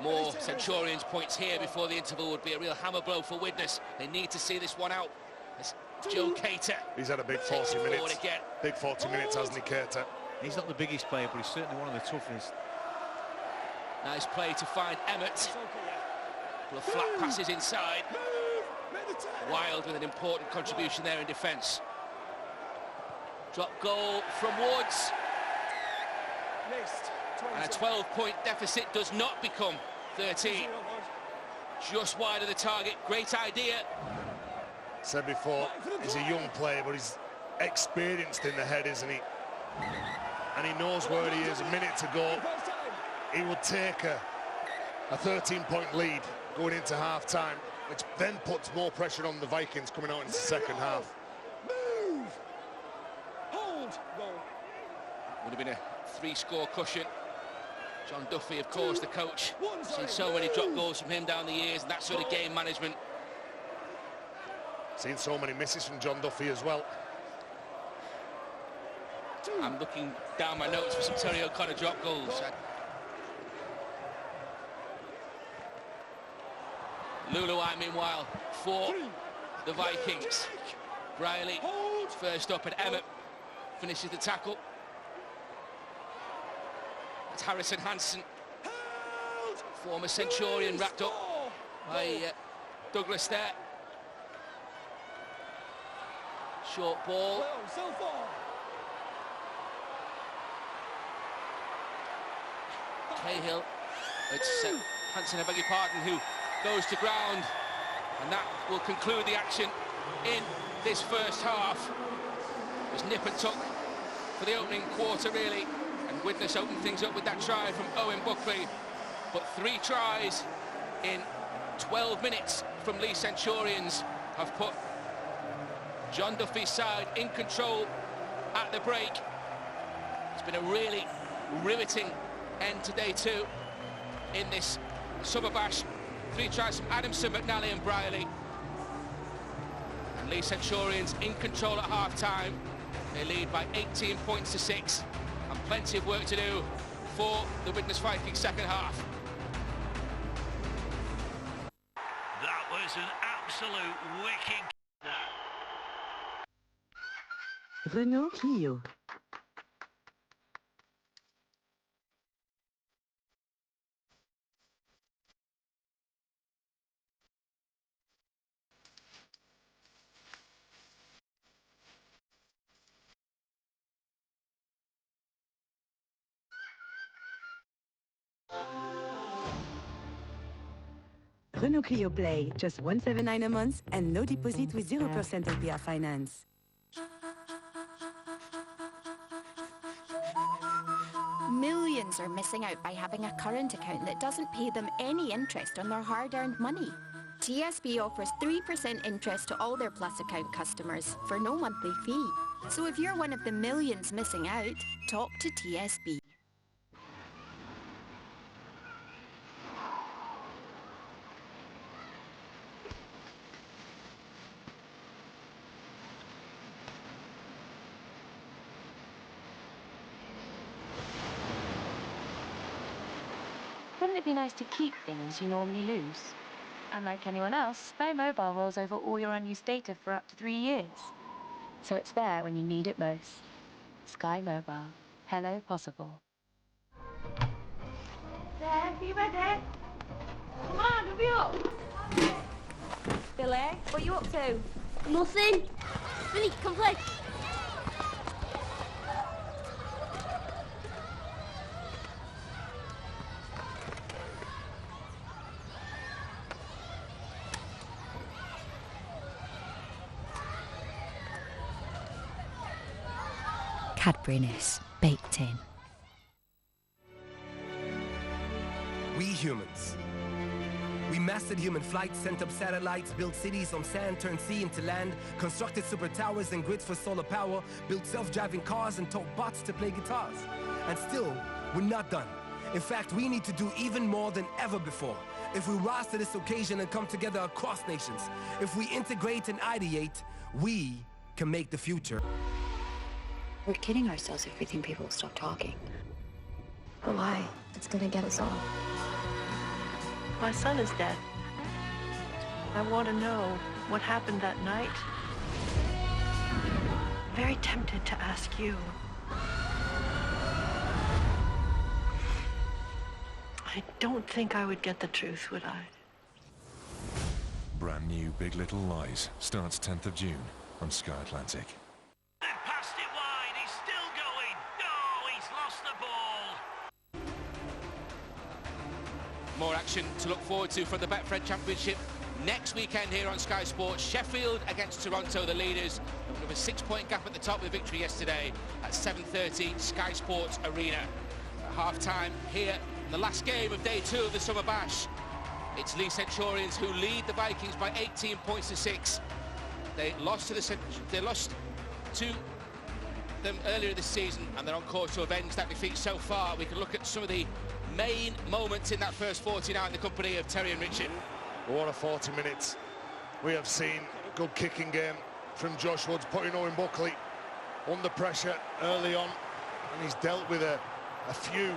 More Centurions points here before the interval would be a real hammer blow for Widnes. They need to see this one out. As Joe Cater. He's had a big 40 minutes. Big 40 minutes, hasn't he, Cater? He's not the biggest player, but he's certainly one of the toughest. Nice play to find Emmett. A couple of flat passes inside. Wild with an important contribution there in defence. Drop goal from Woods. And a 12-point deficit does not become 13. Just wide of the target. Great idea. Said before, he's a young player, but he's experienced in the head, isn't he? And he knows where he is. A minute to go. He will take a 13-point lead going into half-time, which then puts more pressure on the Vikings coming out into the second half. Move! Hold! Goal. Would have been a 3-score cushion. John Duffy, of course, the coach. Seen so many drop goals from him down the years, and that sort of game management. Seen so many misses from John Duffy as well. I'm looking down my notes for some Terry O'Connor drop goals. Luluai, meanwhile, for the Vikings. Briley first up, and Emmett finishes the tackle. It's Harrison Hansen, former Centurion, wrapped up by Douglas there. Short ball. Cahill, it's Hansen, I beg your pardon, who goes to ground, and that will conclude the action in this first half. It was nip and tuck for the opening quarter, really, and Widnes opened things up with that try from Owen Buckley. But 3 tries in 12 minutes from Leigh Centurions have put John Duffy's side in control at the break. It's been a really riveting end to day 2 in this summer bash. 3 tries from Adamson, McNally and Briley. And Leigh Centurions in control at half-time. They lead by 18 points to 6. And plenty of work to do for the Widnes Vikings second half. That was an absolute wicked... Renault Clio. Renault Clio Play, just $179 a month and no deposit with 0% APR finance. Millions are missing out by having a current account that doesn't pay them any interest on their hard-earned money. TSB offers 3% interest to all their Plus account customers for no monthly fee. So if you're one of the millions missing out, talk to TSB. Wouldn't it be nice to keep things you normally lose? Unlike anyone else, Sky Mobile rolls over all your unused data for up to 3 years. So it's there when you need it most. Sky Mobile. Hello, possible. Dad, be right there. Come on, hurry up. Billy, what are you up to? Nothing. Billy, come play. Cadburyness baked in. We humans. We mastered human flight, sent up satellites, built cities on sand, turned sea into land, constructed super towers and grids for solar power, built self-driving cars and taught bots to play guitars. And still, we're not done. In fact, we need to do even more than ever before. If we rise to this occasion and come together across nations, if we integrate and ideate, we can make the future. We're kidding ourselves if we think people will stop talking. But why? It's gonna get us all. My son is dead. I want to know what happened that night. I'm very tempted to ask you. I don't think I would get the truth, would I? Brand new Big Little Lies starts 10th of June on Sky Atlantic. They've passed it wide. He's still going. No, he's lost the ball. More action to look forward to from the Betfred Championship next weekend here on Sky Sports. Sheffield against Toronto, the leaders. With a 6-point gap at the top with victory yesterday at 7:30 Sky Sports Arena. At half-time here in the last game of day 2 of the Summer Bash. It's Leigh Centurions who lead the Vikings by 18 points to 6. They lost to them earlier this season, and they're on course to avenge that defeat so far. We can look at some of the main moments in that first 49 in the company of Terry and Richard. What a 40 minutes we have seen. Good kicking game from Josh Woods, putting Owen Buckley under pressure early on, and he's dealt with a few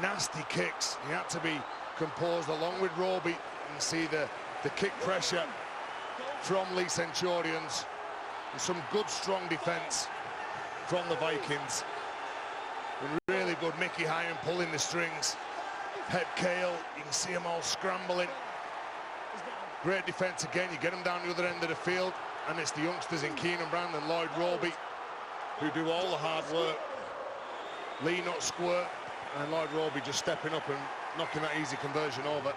nasty kicks. He had to be composed along with Roby, and see the kick pressure from Leigh Centurions, and some good strong defence from the Vikings. And really good Mickey Hyan pulling the strings. Pep Cale, you can see them all scrambling. Great defence again. You get them down the other end of the field, and it's the youngsters in Keenan Brand and Lloyd Roby who do all the hard work. Leigh not squirt, and Lloyd Roby just stepping up and knocking that easy conversion over.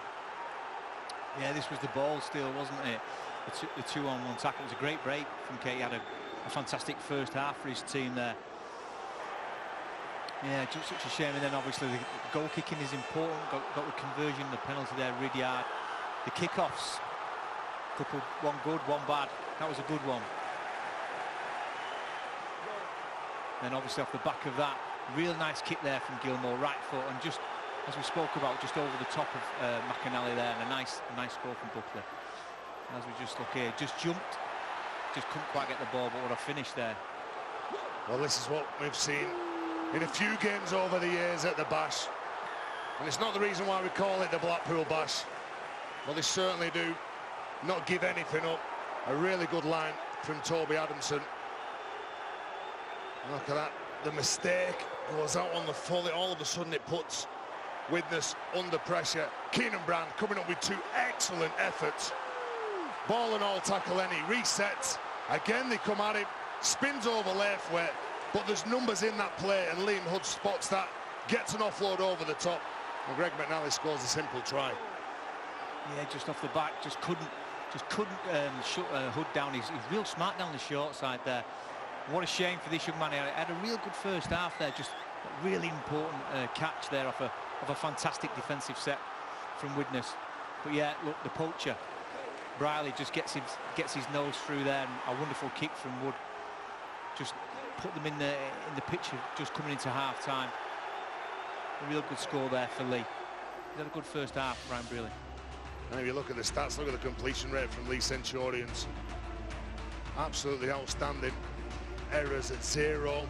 Yeah, this was the ball steal, wasn't it? The 2-on-1 tackle. It was a great break from Kate. He had a fantastic first half for his team there. Yeah, just such a shame. And then obviously the goal kicking is important. Got the conversion, the penalty there, Ridyard. The kickoffs, couple, one good, one bad. That was a good one. Then obviously off the back of that, real nice kick there from Gilmore, right foot, and just as we spoke about, just over the top of McAnally there, and a nice score from Buckley. As we just look here, just jumped, just couldn't quite get the ball, but what a finish there. Well, this is what we've seen in a few games over the years at the Bash, and it's not the reason why we call it the Blackpool Bash. Well, they certainly do not give anything up. A really good line from Toby Adamson. Look at that, the mistake goes out on the full. All of a sudden it puts Widnes under pressure. Keenan Brand coming up with 2 excellent efforts. Ball and all tackle any, resets. Again they come at him, spins over Leithwaite, but there's numbers in that play, and Liam Hood spots that, gets an offload over the top, and Greg McNally scores a simple try. Yeah, just off the back, just couldn't shut Hood down. He's real smart down the short side there. What a shame for this young man. He had a real good first half there, just a really important catch there off a fantastic defensive set from Widnes. But yeah, look, the poacher, Briley, just gets his nose through there, and a wonderful kick from Wood. Just put them in the picture, just coming into half-time. A real good score there for Leigh. He's had a good first half, Brian Brearley. And if you look at the stats, look at the completion rate from Leigh Centurions. Absolutely outstanding. Errors at 0.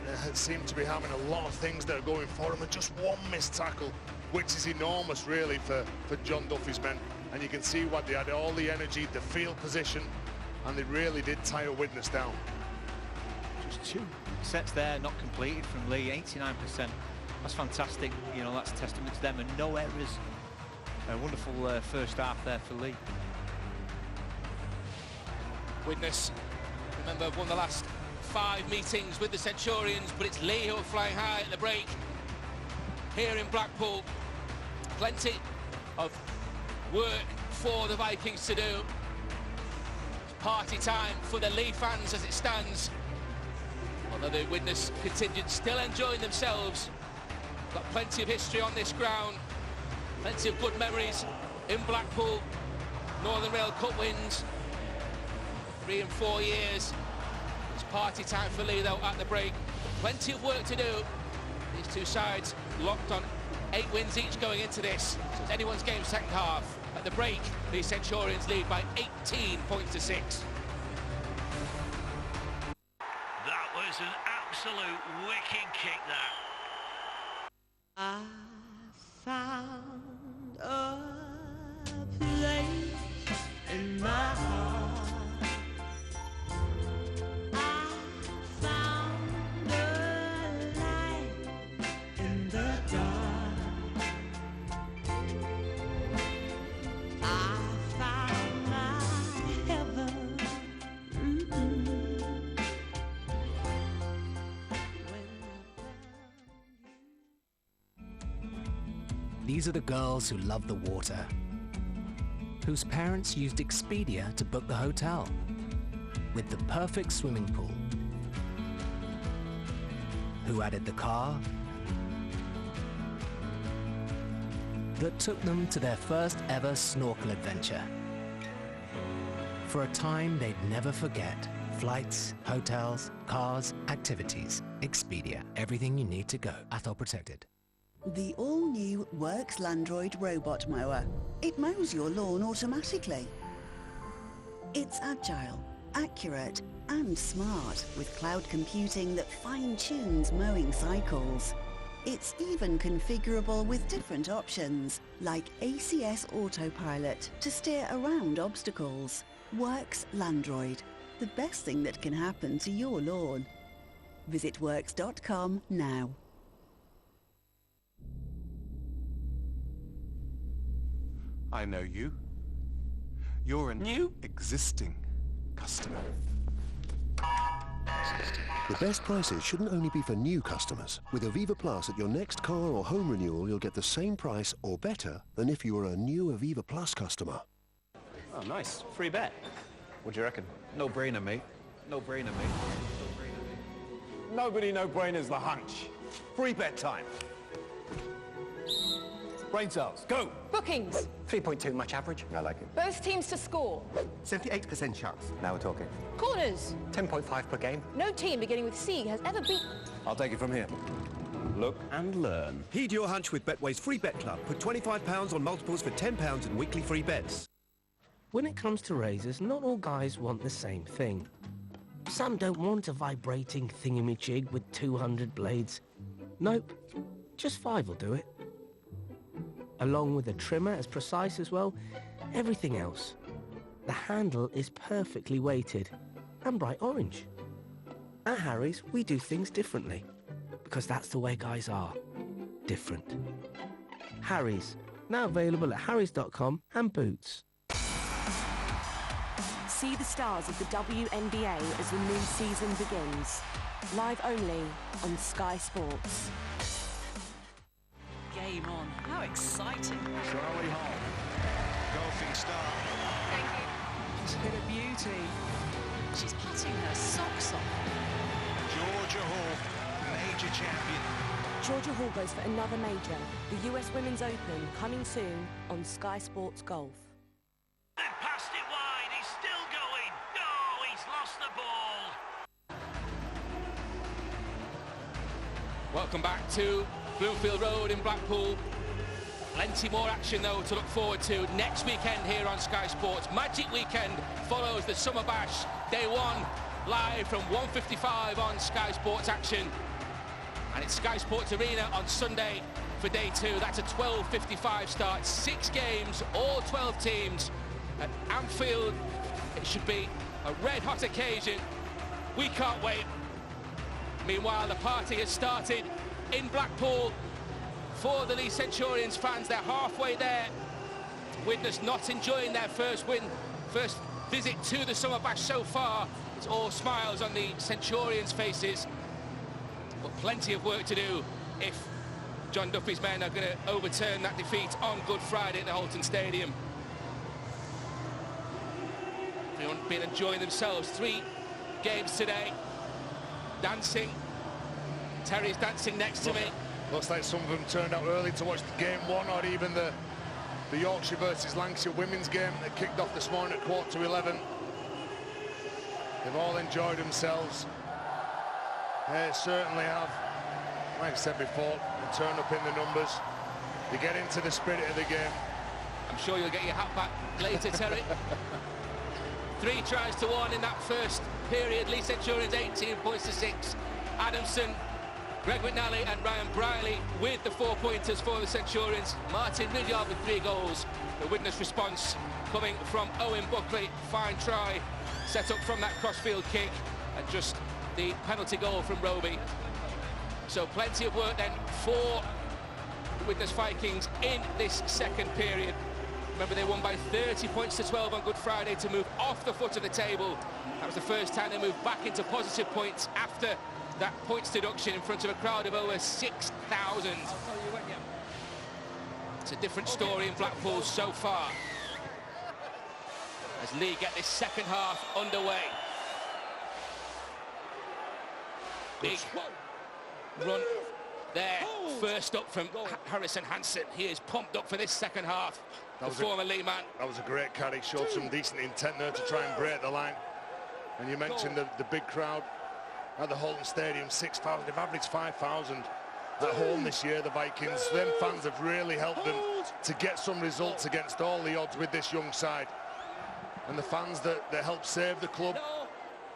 They seem to be having a lot of things that are going for him, and just one missed tackle, which is enormous really for John Duffy's men. And you can see what they had, all the energy, the field position, and they really did tire Widnes down. Just 2 sets there not completed from Leigh, 89%. That's fantastic. You know, that's a testament to them, and no errors. A wonderful first half there for Leigh. Widnes, remember, have won the last 5 meetings with the Centurions, but it's Leigh who are flying high at the break here in Blackpool. Plenty of work for the Vikings to do. It's party time for the Leigh fans as it stands. Although the Widnes contingent still enjoying themselves. Got plenty of history on this ground. Plenty of good memories in Blackpool. Northern Rail Cup wins, 3 and 4 years. It's party time for Leigh though at the break. Plenty of work to do. These 2 sides locked on 8 wins each going into this. So it's anyone's game second half. At the break, the Centurions lead by 18 points to 6. absolute wicked kick, that. I found a place in my heart. I found a light in the dark. I found my heaven. These are the girls who love the water, whose parents used Expedia to book the hotel, with the perfect swimming pool, who added the car that took them to their first ever snorkel adventure. For a time they'd never forget. Flights, hotels, cars, activities. Expedia. Everything you need to go. Athol protected. The all-new Works Landroid robot mower. It mows your lawn automatically. It's agile, accurate and smart with cloud computing that fine-tunes mowing cycles. It's even configurable with different options like ACS Autopilot to steer around obstacles. Works Landroid. The best thing that can happen to your lawn. Visit works.com now. I know you. You're a new existing customer. The best prices shouldn't only be for new customers. With Aviva Plus at your next car or home renewal, you'll get the same price or better than if you were a new Aviva Plus customer. Oh, nice. Free bet. What do you reckon? No-brainer, mate. No-brainer, mate. Nobody no-brainers the hunch. Free bet time. Brain cells, go! Bookings. 3.2, much average. I like it. Both teams to score. 78% chance. Now we're talking. Corners. 10.5 per game. No team beginning with C has ever beat... I'll take it from here. Look and learn. Heed your hunch with Betway's Free Bet Club. Put £25 on multiples for £10 in weekly free bets. When it comes to razors, not all guys want the same thing. Some don't want a vibrating thingamajig with 200 blades. Nope, just 5 will do it. Along with a trimmer as precise as well, everything else. The handle is perfectly weighted and bright orange. At Harry's, we do things differently, because that's the way guys are. Different. Harry's, now available at harrys.com and Boots. See the stars of the WNBA as the new season begins. Live only on Sky Sports. Game on. How exciting. Charlie Hall. Golfing star. Thank you. She's hit a beauty. She's putting her socks off. Georgia Hall, major champion. Georgia Hall goes for another major. The US Women's Open coming soon on Sky Sports Golf. Passed it wide, he's still going. No, he's lost the ball. Welcome back to Bloomfield Road in Blackpool. Plenty more action though to look forward to next weekend here on Sky Sports. Magic Weekend follows the Summer Bash, day one, live from 1:55 on Sky Sports action. And it's Sky Sports Arena on Sunday for day two. That's a 12:55 start. 6 games, all 12 teams at Anfield. It should be a red-hot occasion. We can't wait. Meanwhile, the party has started in Blackpool for the Leigh Centurions fans. They're halfway there. Widnes not enjoying their first visit to the Summer Bash so far. It's all smiles on the Centurions' faces, but plenty of work to do if John Duffy's men are going to overturn that defeat on Good Friday at the Holton Stadium. Everyone been enjoying themselves. 3 games today. Dancing. Terry's dancing next to me. Looks like some of them turned out early to watch the game 1 or even the Yorkshire versus Lancashire women's game that kicked off this morning at 11:15. They've all enjoyed themselves. They certainly have. Like I said before, they turn up in the numbers. They get into the spirit of the game. I'm sure you'll get your hat back later, Terry. 3 tries to 1 in that first period. Leigh Centurions 18 points to 6. Adamson, Greg McNally and Ryan Briley with the 4-pointers for the Centurions. Martin Ridyard with 3 goals. The Widnes response coming from Owen Buckley. Fine try, set up from that crossfield kick, and just the penalty goal from Roby. So plenty of work then for the Widnes Vikings in this second period. Remember, they won by 30 points to 12 on Good Friday to move off the foot of the table. That was the first time they moved back into positive points after that points deduction in front of a crowd of over 6,000. It's a different story in Blackpool so far, as Leigh get this second half underway. Big run there, first up from Harrison Hansen. He is pumped up for this second half. The former Leigh man. That was a great carry, showed some decent intent there to try and break the line. And you mentioned the big crowd at the Holton Stadium, 6,000. They've averaged 5,000 at home this year, the Vikings. Them fans have really helped them to get some results against all the odds with this young side. And the fans that helped save the club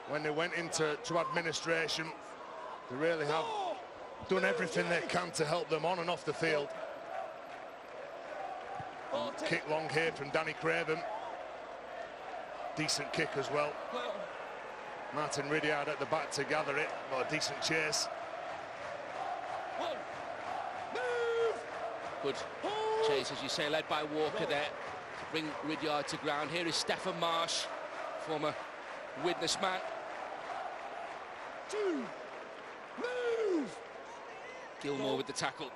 when they went into administration, they really have done everything they can to help them on and off the field. Kick long here from Danny Craven. Decent kick as well. Martin Ridyard at the back to gather it, but a decent chase. Good chase, as you say, led by Walker there to bring Ridyard to ground. Here is Stephen Marsh, former Widnes man. Gilmore with the tackle.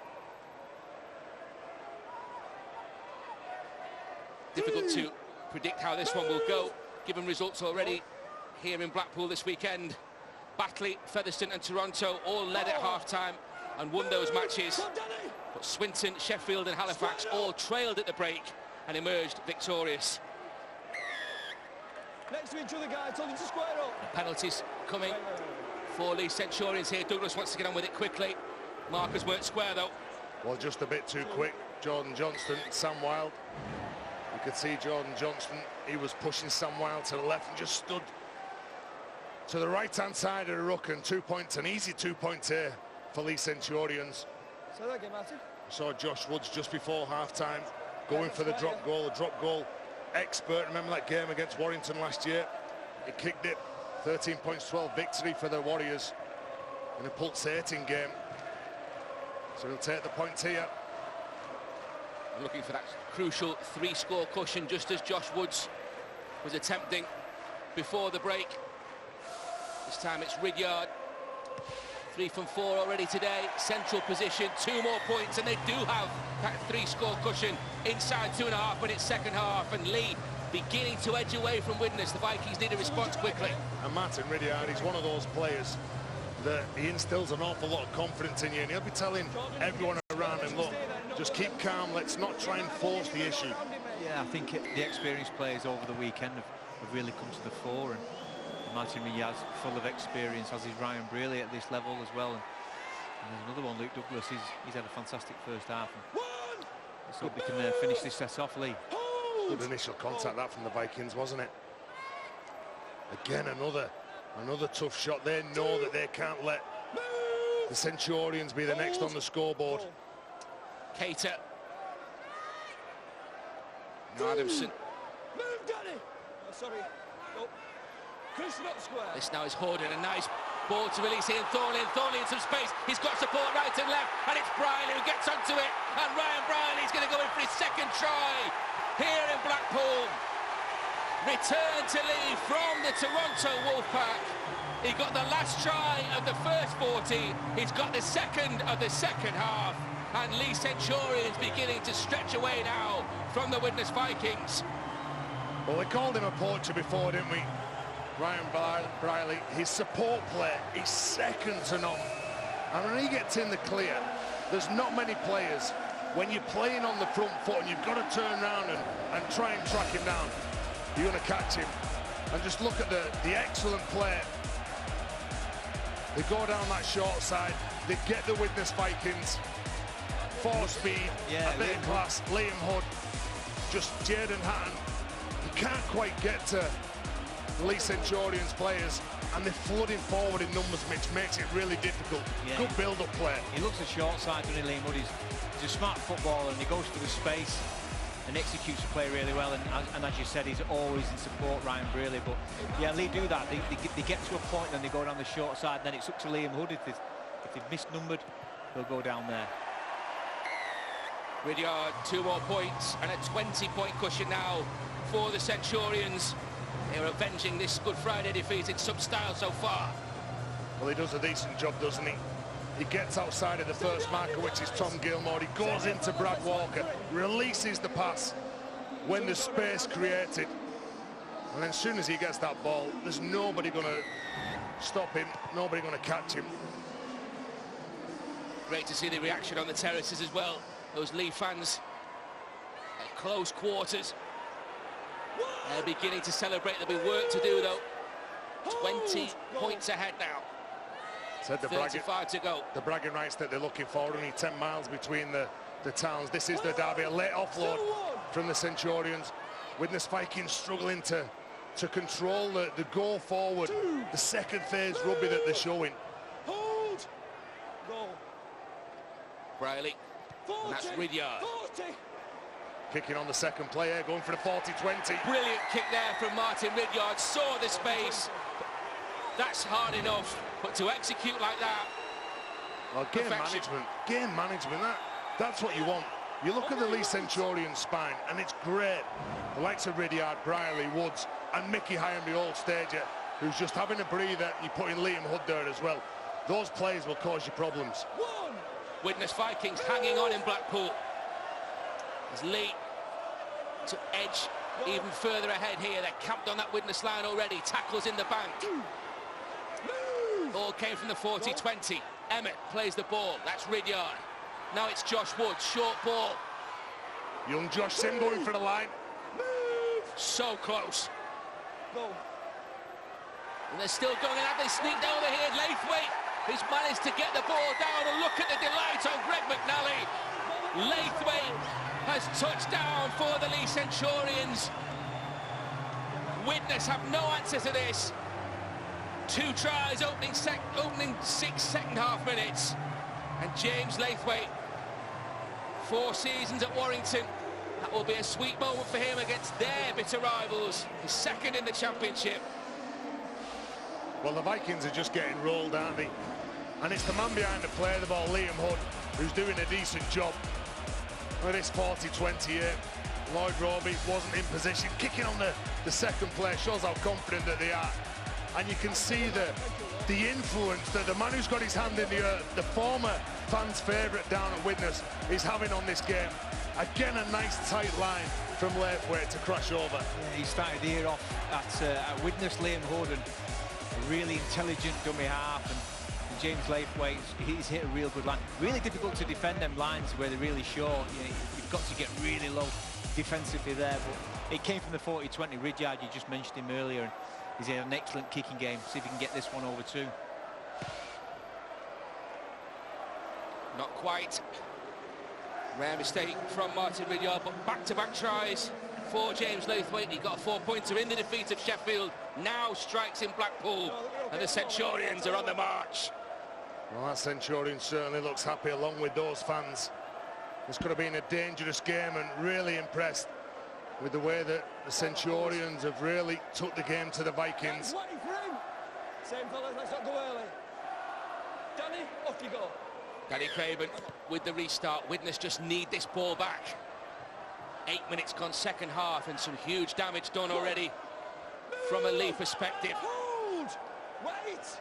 Difficult to predict how this one will go, given results already here in Blackpool this weekend. Batley, Featherstone and Toronto all led at half-time and won those matches. But Swinton, Sheffield and Halifax all trailed at the break and emerged victorious. Next to each other, guys, told you to square up. Penalties coming for Leigh Centurions here. Douglas wants to get on with it quickly. Markers weren't square though. Well, just a bit too quick. Jordan Johnston, Sam Wilde. You could see Jordan Johnston, he was pushing Sam Wilde to the left and just stood to the right-hand side of the ruck, and 2 points, an easy 2 points here for Leigh Centurions. Say that again, Martin. I saw Josh Woods just before half-time going for the drop goal expert. Remember that game against Warrington last year? He kicked it. 13 points, 12 victory for the Warriors in a pulsating game. So he'll take the points here. Looking for that crucial 3-score cushion, just as Josh Woods was attempting before the break. This time it's Ridyard. 3 from 4 already today. Central position, 2 more points, and they do have that 3-score cushion inside 2.5 minutes second half. And Leigh beginning to edge away from Widnes. The Vikings need a response quickly. And Martin Ridyard, he's one of those players that he instills an awful lot of confidence in you, and he'll be telling everyone around him, look, just keep calm, let's not try and force the issue. Yeah, I think the experienced players over the weekend have really come to the fore, and Martin Ridyard's full of experience, as is Ryan Briley at this level as well. And there's another one, Luke Douglas, he's had a fantastic first half. And let's hope we can finish this set off, Leigh. Good initial contact that from the Vikings, wasn't it? Again, another tough shot. They know that they can't let the Centurions be the next on the scoreboard. Cater. Now Adamson. Move, Danny! Oh, sorry. Oh. Chris, not square. This now is Horden, a nice ball to release here. Thornley in some space. He's got support right and left, and it's Briley who gets onto it. And Ryan Briley's going to go in for his second try here in Blackpool. Return to Leigh from the Toronto Wolfpack. He got the last try of the first 40. He's got the second of the second half. And Leigh Centurions beginning to stretch away now from the Widnes Vikings. Well, we called him a poacher before, didn't we? Ryan Briley, his support play is second to none. And when he gets in the clear, there's not many players. When you're playing on the front foot and you've got to turn around and try and track him down, you're going to catch him. And just look at the excellent play. They go down that short side, they get the Widnes Vikings. 4 speed, a bit of class, Liam Hood, just Jaden Hatton. He can't quite get to Leigh Centurions players, and they're flooding forward in numbers, which makes it really difficult. Yeah. Good build-up play. He looks a short side, doesn't he, Liam Hood? He's a smart footballer, and he goes for the space and executes the play really well. And as you said, he's always in support, Ryan Brearley. But yeah, Lee do that. They get to a point, then they go down the short side. Then it's up to Liam Hood. If they've misnumbered, they'll go down there. Ridyard, 2 more points and a 20-point cushion now for the Centurions. They're avenging this Good Friday defeat in some style so far. Well, he does a decent job, doesn't he? He gets outside of the first marker, which is Tom Gilmore. He goes into Brad Walker, releases the pass when there's space created. And then as soon as he gets that ball, there's nobody going to stop him, nobody going to catch him. Great to see the reaction on the terraces as well. Those Leigh fans at close quarters. They're beginning to celebrate. There'll be work to do, though. 20 points ahead now. Said the 35 to go. The bragging rights that they're looking for, only 10 miles between the towns. This is the derby, a late offload from the Centurions. Widnes Vikings struggling to control the go forward, the second phase rugby that they're showing. Hold! Goal. Brearley, and that's Ridyard. Kicking on the second play here, going for the 40-20. Brilliant kick there from Martin Ridyard, saw the space. That's hard enough, but to execute like that, well, game management, that's what you want. You look at the Leigh Centurion spine, and it's great. The likes of Ridyard, Brearley, Woods, and Mickey High the old stager, who's just having a breather. You put in Liam Hood there as well. Those plays will cause you problems. Widnes Vikings hanging on in Blackpool. As Leigh to edge even further ahead here. They're camped on that Widnes line already. Tackles in the bank. Ball came from the 40-20. Emmett plays the ball. That's Ridyard. Now it's Josh Woods. Short ball. Young Josh Sim going for the line. So close. And they're still going out. They sneaked over here. Laithwaite has managed to get the ball down. And look at the delight on Greg McNally. Laithwaite has touched down for the Leigh Centurions. Widnes have no answer to this. 2 tries opening 6 second-half minutes. And James Laithwaite, 4 seasons at Warrington. That will be a sweet moment for him against their bitter rivals. He's second in the championship. Well, the Vikings are just getting rolled, aren't they? And it's the man behind the play, the ball, Liam Hood, who's doing a decent job. With this 40-20 here, Lloyd Roby wasn't in position. Kicking on the second play shows how confident that they are. And you can see the influence that the man who's got his hand in the earth, the former fans' favourite down at Widnes, is having on this game. Again, a nice tight line from Laithwaite to crash over. Yeah, he started the year off at Widnes, Liam Hood, and a really intelligent dummy half. And James Laithwaite, he's hit a real good line. Really difficult to defend them lines where they're really short. You've got to get really low defensively there. But it came from the 40-20. Ridyard, you just mentioned him earlier, and he's had an excellent kicking game. See if he can get this one over too. Not quite. Rare mistake from Martin Ridyard, but back-to-back tries for James Laithwaite. He got a 4-pointer in the defeat of Sheffield. Now strikes in Blackpool, and the Centurions are on the march. Well, that Centurion certainly looks happy along with those fans. This could have been a dangerous game, and really impressed with the way that the Centurions have really took the game to the Vikings. Same fellas, let's not go early. Danny, off you go. Danny Craven with the restart. Widnes just need this ball back. 8 minutes gone second half, and some huge damage done already from a Leigh perspective. Hold! Wait!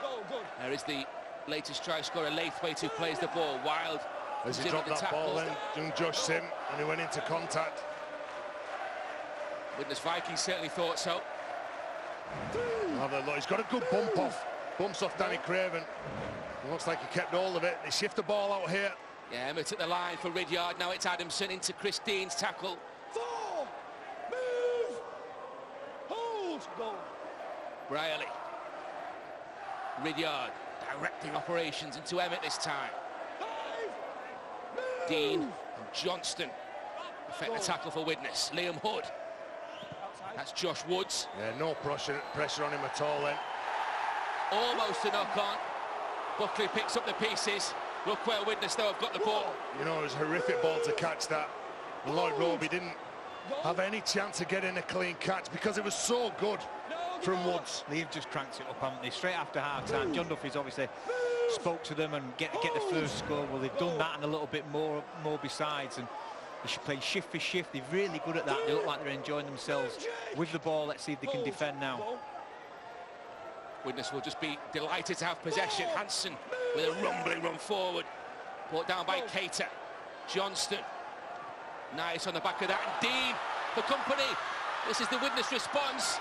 Go, good. There is the latest try scorer, Laithwaite, who plays the ball. Wild. As he dropped that ball then, young Josh Sim, and he went into contact. Widnes Vikings certainly thought so. Have a look. He's got a good bump off. Bumps off Danny Craven. It looks like he kept hold of it. They shift the ball out here. Yeah, Emmett at the line for Ridyard. Now it's Adamson into Chris Dean's tackle. 4, move, hold, go. Brearley. Ridyard directing operations into Emmett this time. 5, move. Dean and Johnston effect the tackle for Widnes. Liam Hood. That's Josh Woods. Yeah, no pressure on him at all then. Almost a knock-on. Buckley picks up the pieces. Look where Widnes, though, have got the ball. You know, it was a horrific ball to catch that. Lloyd Roby didn't have any chance of getting a clean catch because it was so good from Woods. They've just cranked it up, haven't they? Straight after half-time, John Duffy's obviously spoke to them and get the first score. Well, they've done that and a little bit more besides, and they should play shift for shift. They're really good at that. They look like they're enjoying themselves with the ball. Let's see if they can defend now. Widnes will just be delighted to have possession. Hansen with a rumbling run forward. Brought down by Cater. Johnston. Nice on the back of that. And Dean for company. This is the Widnes response.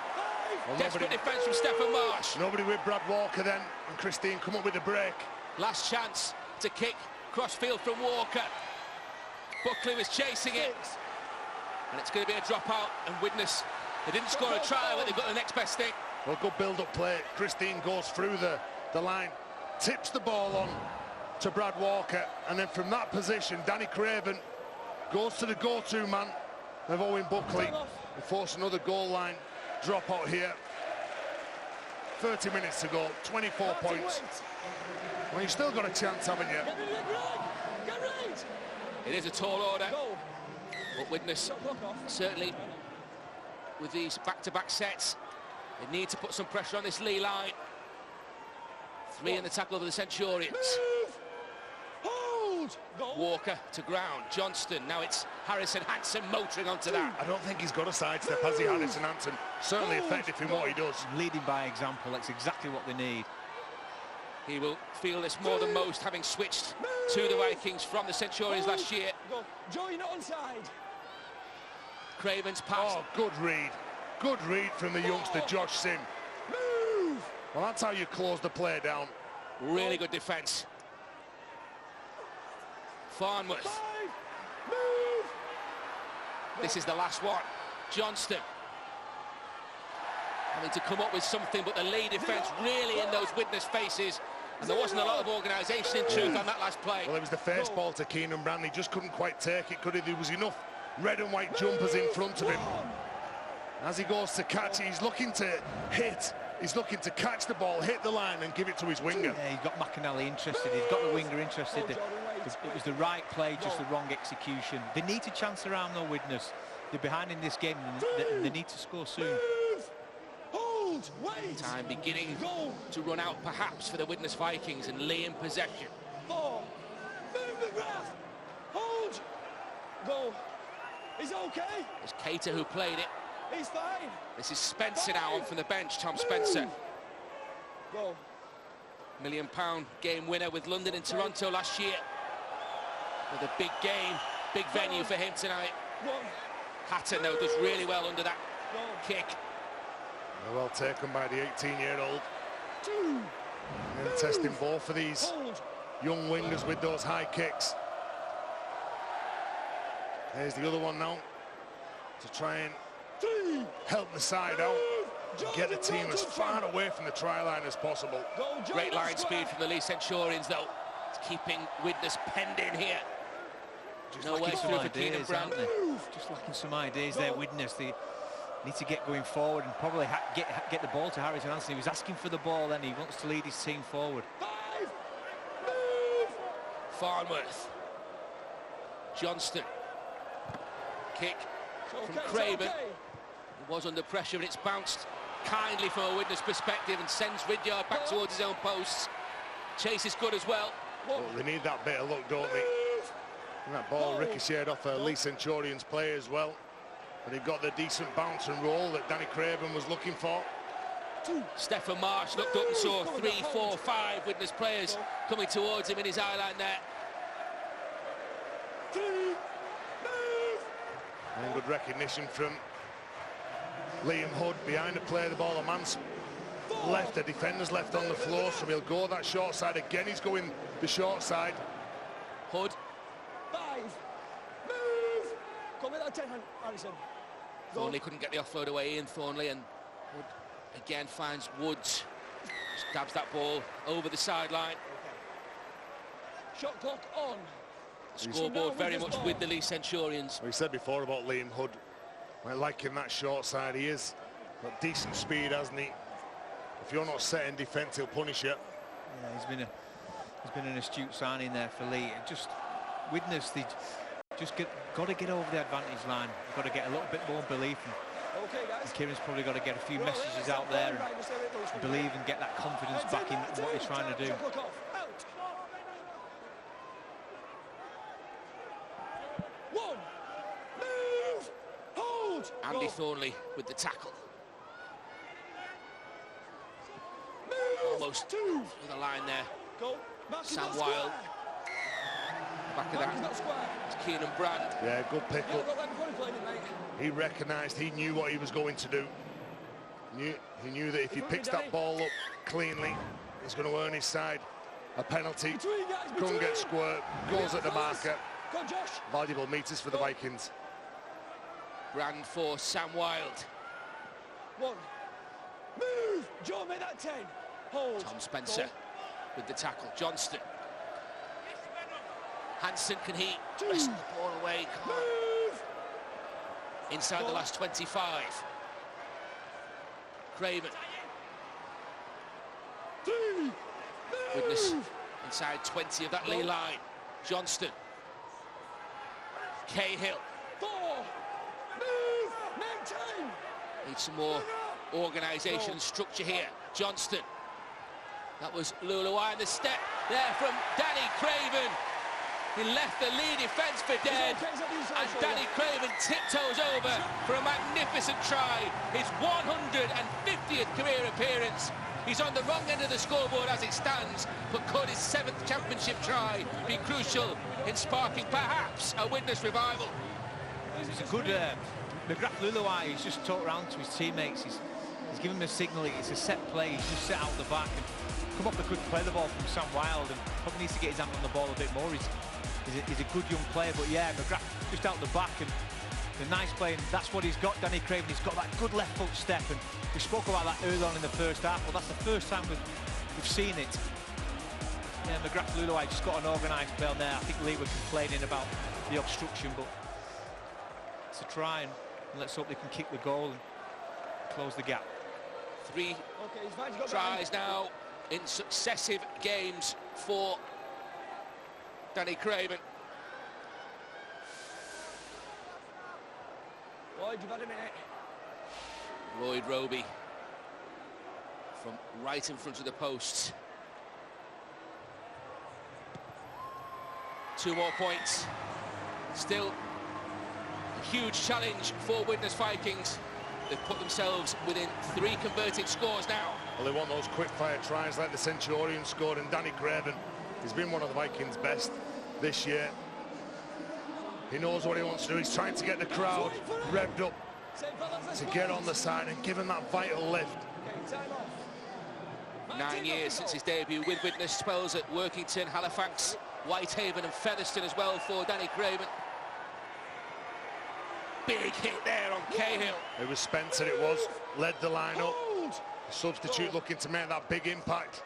Well, desperate defence from Stephen Marsh. Nobody with Brad Walker then. And Christine come up with the break. Last chance to kick crossfield from Walker. Buckley was chasing it. And it's going to be a dropout. And Widnes, they didn't score a try, but they've got the next best thing. Well, good build-up play. Christine goes through the line, tips the ball on to Brad Walker, and then from that position, Danny Craven goes to the go-to man of Owen Buckley and force another goal line dropout here. 30 minutes to go, 24 points. Well, you've still got a chance, haven't you? It is a tall order, but Widnes certainly with these back-to-back sets, they need to put some pressure on this Leigh line. 3 in the tackle of the Centurions. Hold! Walker to ground. Johnston. Now it's Harrison Hansen motoring onto that. I don't think he's got a sidestep, has he, Harrison Hansen? Certainly effective in what he does. Leading by example, that's exactly what they need. He will feel this more than most, having switched to the Vikings from the Centurions last year. Joe, you're not onside. Craven's pass. Oh, good read. Good read from the youngster, Josh Sim. Move! Well, that's how you close the play down. Really good defence. Farnworth. Move! This is the last one. Johnston. Having to come up with something, but the Leigh defence really in those Widnes faces. And there wasn't a lot of organisation in truth on that last play. Well, it was the first ball to Keenan Brandley. Just couldn't quite take it, could he? There was enough red and white jumpers in front of him. As he goes to catch it, he's looking to hit. He's looking to catch the ball, hit the line and give it to his winger. Yeah, he's got McAnally interested. He's got the winger interested. It was the right play, just the wrong execution. They need to chance around though, Widnes. They're behind in this game and they need to score soon. Hold! Wait! Time beginning to run out perhaps for the Widnes Vikings, and Leigh in possession. 4. Move the graph! Hold! Go! He's okay! It's Cater who played it. He's fine! This is Spencer now on from the bench, Tom Spencer. Go. £1 million game winner with London and Toronto last year. With a big game, big venue for him tonight. Hatton, though, does really well under that kick. Well taken by the 18-year-old. And testing both of these young wingers with those high kicks. There's the other one now to try and help the side out, get the team as far away from the try line as possible. Great line speed from the Leigh Centurions, though. It's keeping Widnes penned in here. Just no way through for Keenan Brandley. Just lacking some ideas there, Widnes. They need to get going forward and probably get the ball to Harrison Hansen. He was asking for the ball then. He wants to lead his team forward. Farnworth. Johnston. Kick from Craven. He was under pressure, and it's bounced kindly from a Widnes perspective and sends Ridyard back towards his own posts. Chase is good as well. Well, they need that bit of luck, don't they? And that ball ricocheted off a Leigh Centurions play as well. But he got the decent bounce and roll that Danny Craven was looking for. Stephen Marsh looked up and saw 3, 4, 5 Widnes players coming towards him in his eye line there. And good recognition from Liam Hood behind the play of the ball. A man's left, the defender's left on the floor, so he'll go that short side again. He's going the short side. Hood. 5. Move! Come with that 10, Harrison. Thornley couldn't get the offload away in, Thornley, and Hood again finds Woods. Stabs that ball over the sideline. Shot clock on. Scoreboard very much with the Leigh Centurions. We said before about Liam Hood. I like him that short side. He is got decent speed, hasn't he? If you're not setting defence, he'll punish you. Yeah, he's been an astute signing there for Leigh. Just Widnes, they just got to get over the advantage line. They've got to get a little bit more belief. And Kieran's probably got to get a few messages out there and believe and get that confidence back in what he's trying to do. Andy Thornley with the tackle. Almost through the line there. Sam Wilde. Back of that, it's Keenan Brand. Yeah, good pick-up. He recognised, he knew what he was going to do. He knew that if he picks that ball up cleanly, he's going to earn his side a penalty. Couldn't get squirt, goes at the marker. Valuable meters for the Vikings. Brand for Sam Wilde. One. Move! John, make that 10. Hold. Tom Spencer with the tackle. Johnston. Hansen, can he wrestle the ball away? Move! Inside the last 25. Craven. Widnes inside 20 of that Leigh line. Johnston. Cahill. Needs some more organisation and structure here. Johnston. That was Luluai, the step there from Danny Craven. He left the Leigh defence for dead, and Danny Craven tiptoes over for a magnificent try. His 150th career appearance. He's on the wrong end of the scoreboard as it stands, but could his 7th championship try be crucial in sparking perhaps a Widnes revival? It's a good McGrath Luluai. He's just talked around to his teammates. He's given them a signal. It's a set play. He's just set out the back and come up the quick play the ball from Sam Wilde, and probably needs to get his hand on the ball a bit more. He's a good young player, but yeah, McGrath just out the back and the nice play, and that's what he's got. Danny Craven, he's got that good left foot step, and we spoke about that early on in the first half. Well, that's the first time we've seen it. Yeah, McGrath Luluai just got an organised play on there. I think Leigh were complaining about the obstruction, but it's a try, and let's hope they can kick the goal and close the gap. 3 tries now in successive games for Danny Craven. Lloyd, you've had a minute. Lloyd Roby from right in front of the posts. 2 more points. Still a huge challenge for Widnes Vikings. They've put themselves within 3 converted scores now. Well, they want those quick-fire tries like the Centurion scored, and Danny Craven, he's been one of the Vikings' best this year. He knows what he wants to do. He's trying to get the crowd revved up to get on the side and give him that vital lift. 9 years since his debut with Widnes, spells at Workington, Halifax, Whitehaven and Featherstone as well for Danny Craven. Big hit there on Cahill. It was Spencer, it was. Led the line up. Substitute looking to make that big impact.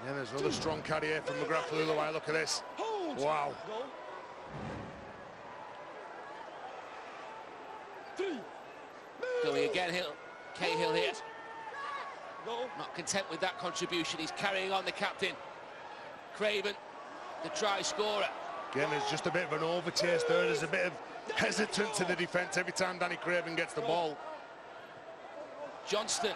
Yeah, there's another strong carry here from McGrath Luluai. Look at this. Wow. Going again, Cahill here. Not content with that contribution, he's carrying on, the captain. Craven, the try scorer. Again, there's just a bit of an overchase there. There's a bit of hesitant to the defence every time Danny Craven gets the ball. Johnston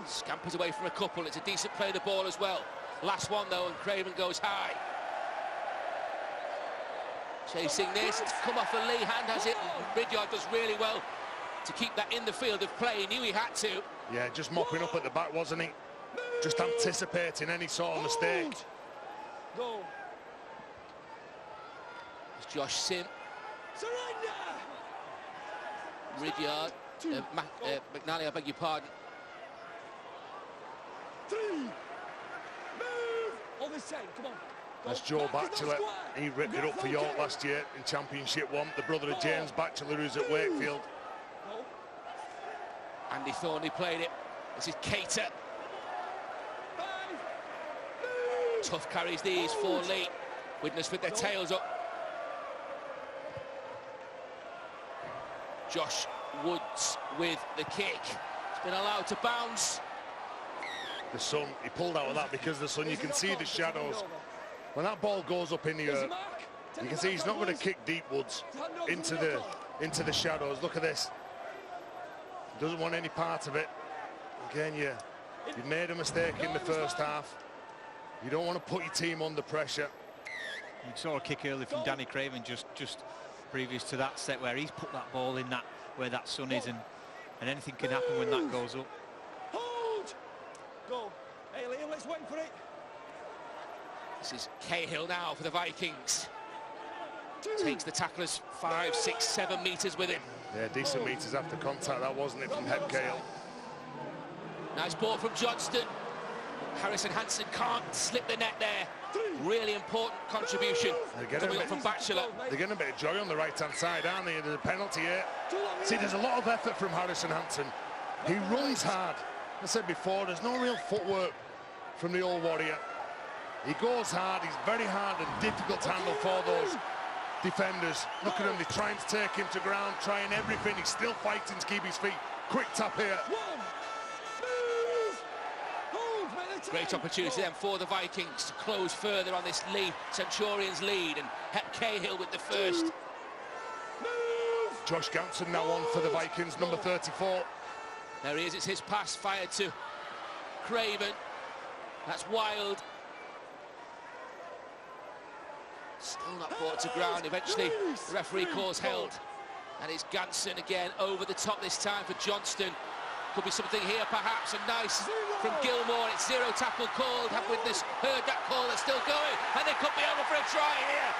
scampers away from a couple. It's a decent play of the ball as well. Last one though, and Craven goes high. Chasing this, it's come off a Leigh hand, has it? Ridyard does really well to keep that in the field of play. He knew he had to. Yeah, just mopping up at the back, wasn't he? Just anticipating any sort of mistake. It's Josh Sim. Ridyard. McNally, I beg your pardon. That's Joe Batchelor. He ripped it up for York last year in Championship 1. The brother of James Batchelor, who's at Wakefield. Andy Thornley played it. This is Cater. Tough carries these for Leigh. Widnes with their tails up. Josh Woods with the kick. It's been allowed to bounce. The sun, he pulled out of that because of the sun. You can see the shadows. When that ball goes up in the air, you can see he's not going to kick deep, Woods, into the shadows. Look at this. He doesn't want any part of it. Again, you made a mistake in the first half. You don't want to put your team under pressure. You saw a kick early from Danny Craven just previous to that set where he's put that ball in that where that sun is, and anything can happen when that goes up. Hold! Go. Hey, Liam, let's wait for it. This is Cahill now for the Vikings. Takes the tacklers 5, 6, 7 metres with him. Yeah, decent meters after contact, that wasn't it, from Hep Cahill. Nice ball from Johnston. Harrison Hansen can't slip the net there. Really important contribution coming up from Batchelor. They're getting a bit of joy on the right-hand side, aren't they? There's a penalty here. See, there's a lot of effort from Harrison Hansen. He runs hard. I said before, there's no real footwork from the old Warrior. He goes hard. He's very hard and difficult to handle for those defenders. Look at him. They're trying to take him to ground, trying everything. He's still fighting to keep his feet. Quick tap here. Great opportunity then for the Vikings to close further on this Leigh Centurions lead, and Hep Cahill with the first. Josh Ganson now on for the Vikings, number 34. There he is, it's his pass fired to Craven. That's Wild. Still not brought to ground. Eventually, the referee calls held. And it's Ganson again over the top this time for Johnston. Could be something here perhaps, and nice from Gilmore. It's zero tackle called. Have Widnes heard that call? They're still going, and they could be over for a try here.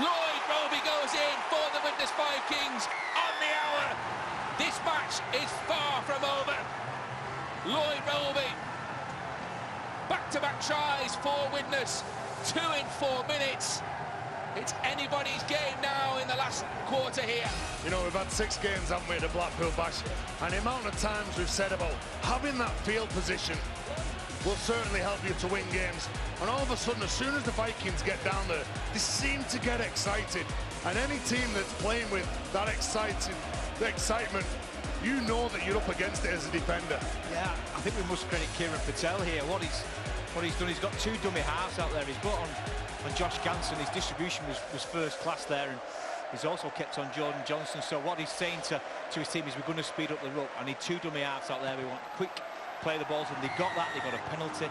Lloyd Roby goes in for the Widnes Vikings on the hour. This match is far from over. Lloyd Roby, back-to-back tries for Widnes, 2 in 4 minutes. It's anybody's game now in the last quarter here. You know, we've had 6 games, haven't we, at the Blackpool Bash, and the amount of times we've said about having that field position will certainly help you to win games. And all of a sudden, as soon as the Vikings get down there, they seem to get excited. And any team that's playing with that excitement, you know that you're up against it as a defender. Yeah, I think we must credit Kieran Patel here. What he's done, he's got 2 dummy halves out there. He's put on Josh Ganson. His distribution was first class there, and he's also kept on Jordan Johnson. So what he's saying to his team is, we're going to speed up the ruck. I need 2 dummy halves out there. We want quick play the balls, and they got that. They got a penalty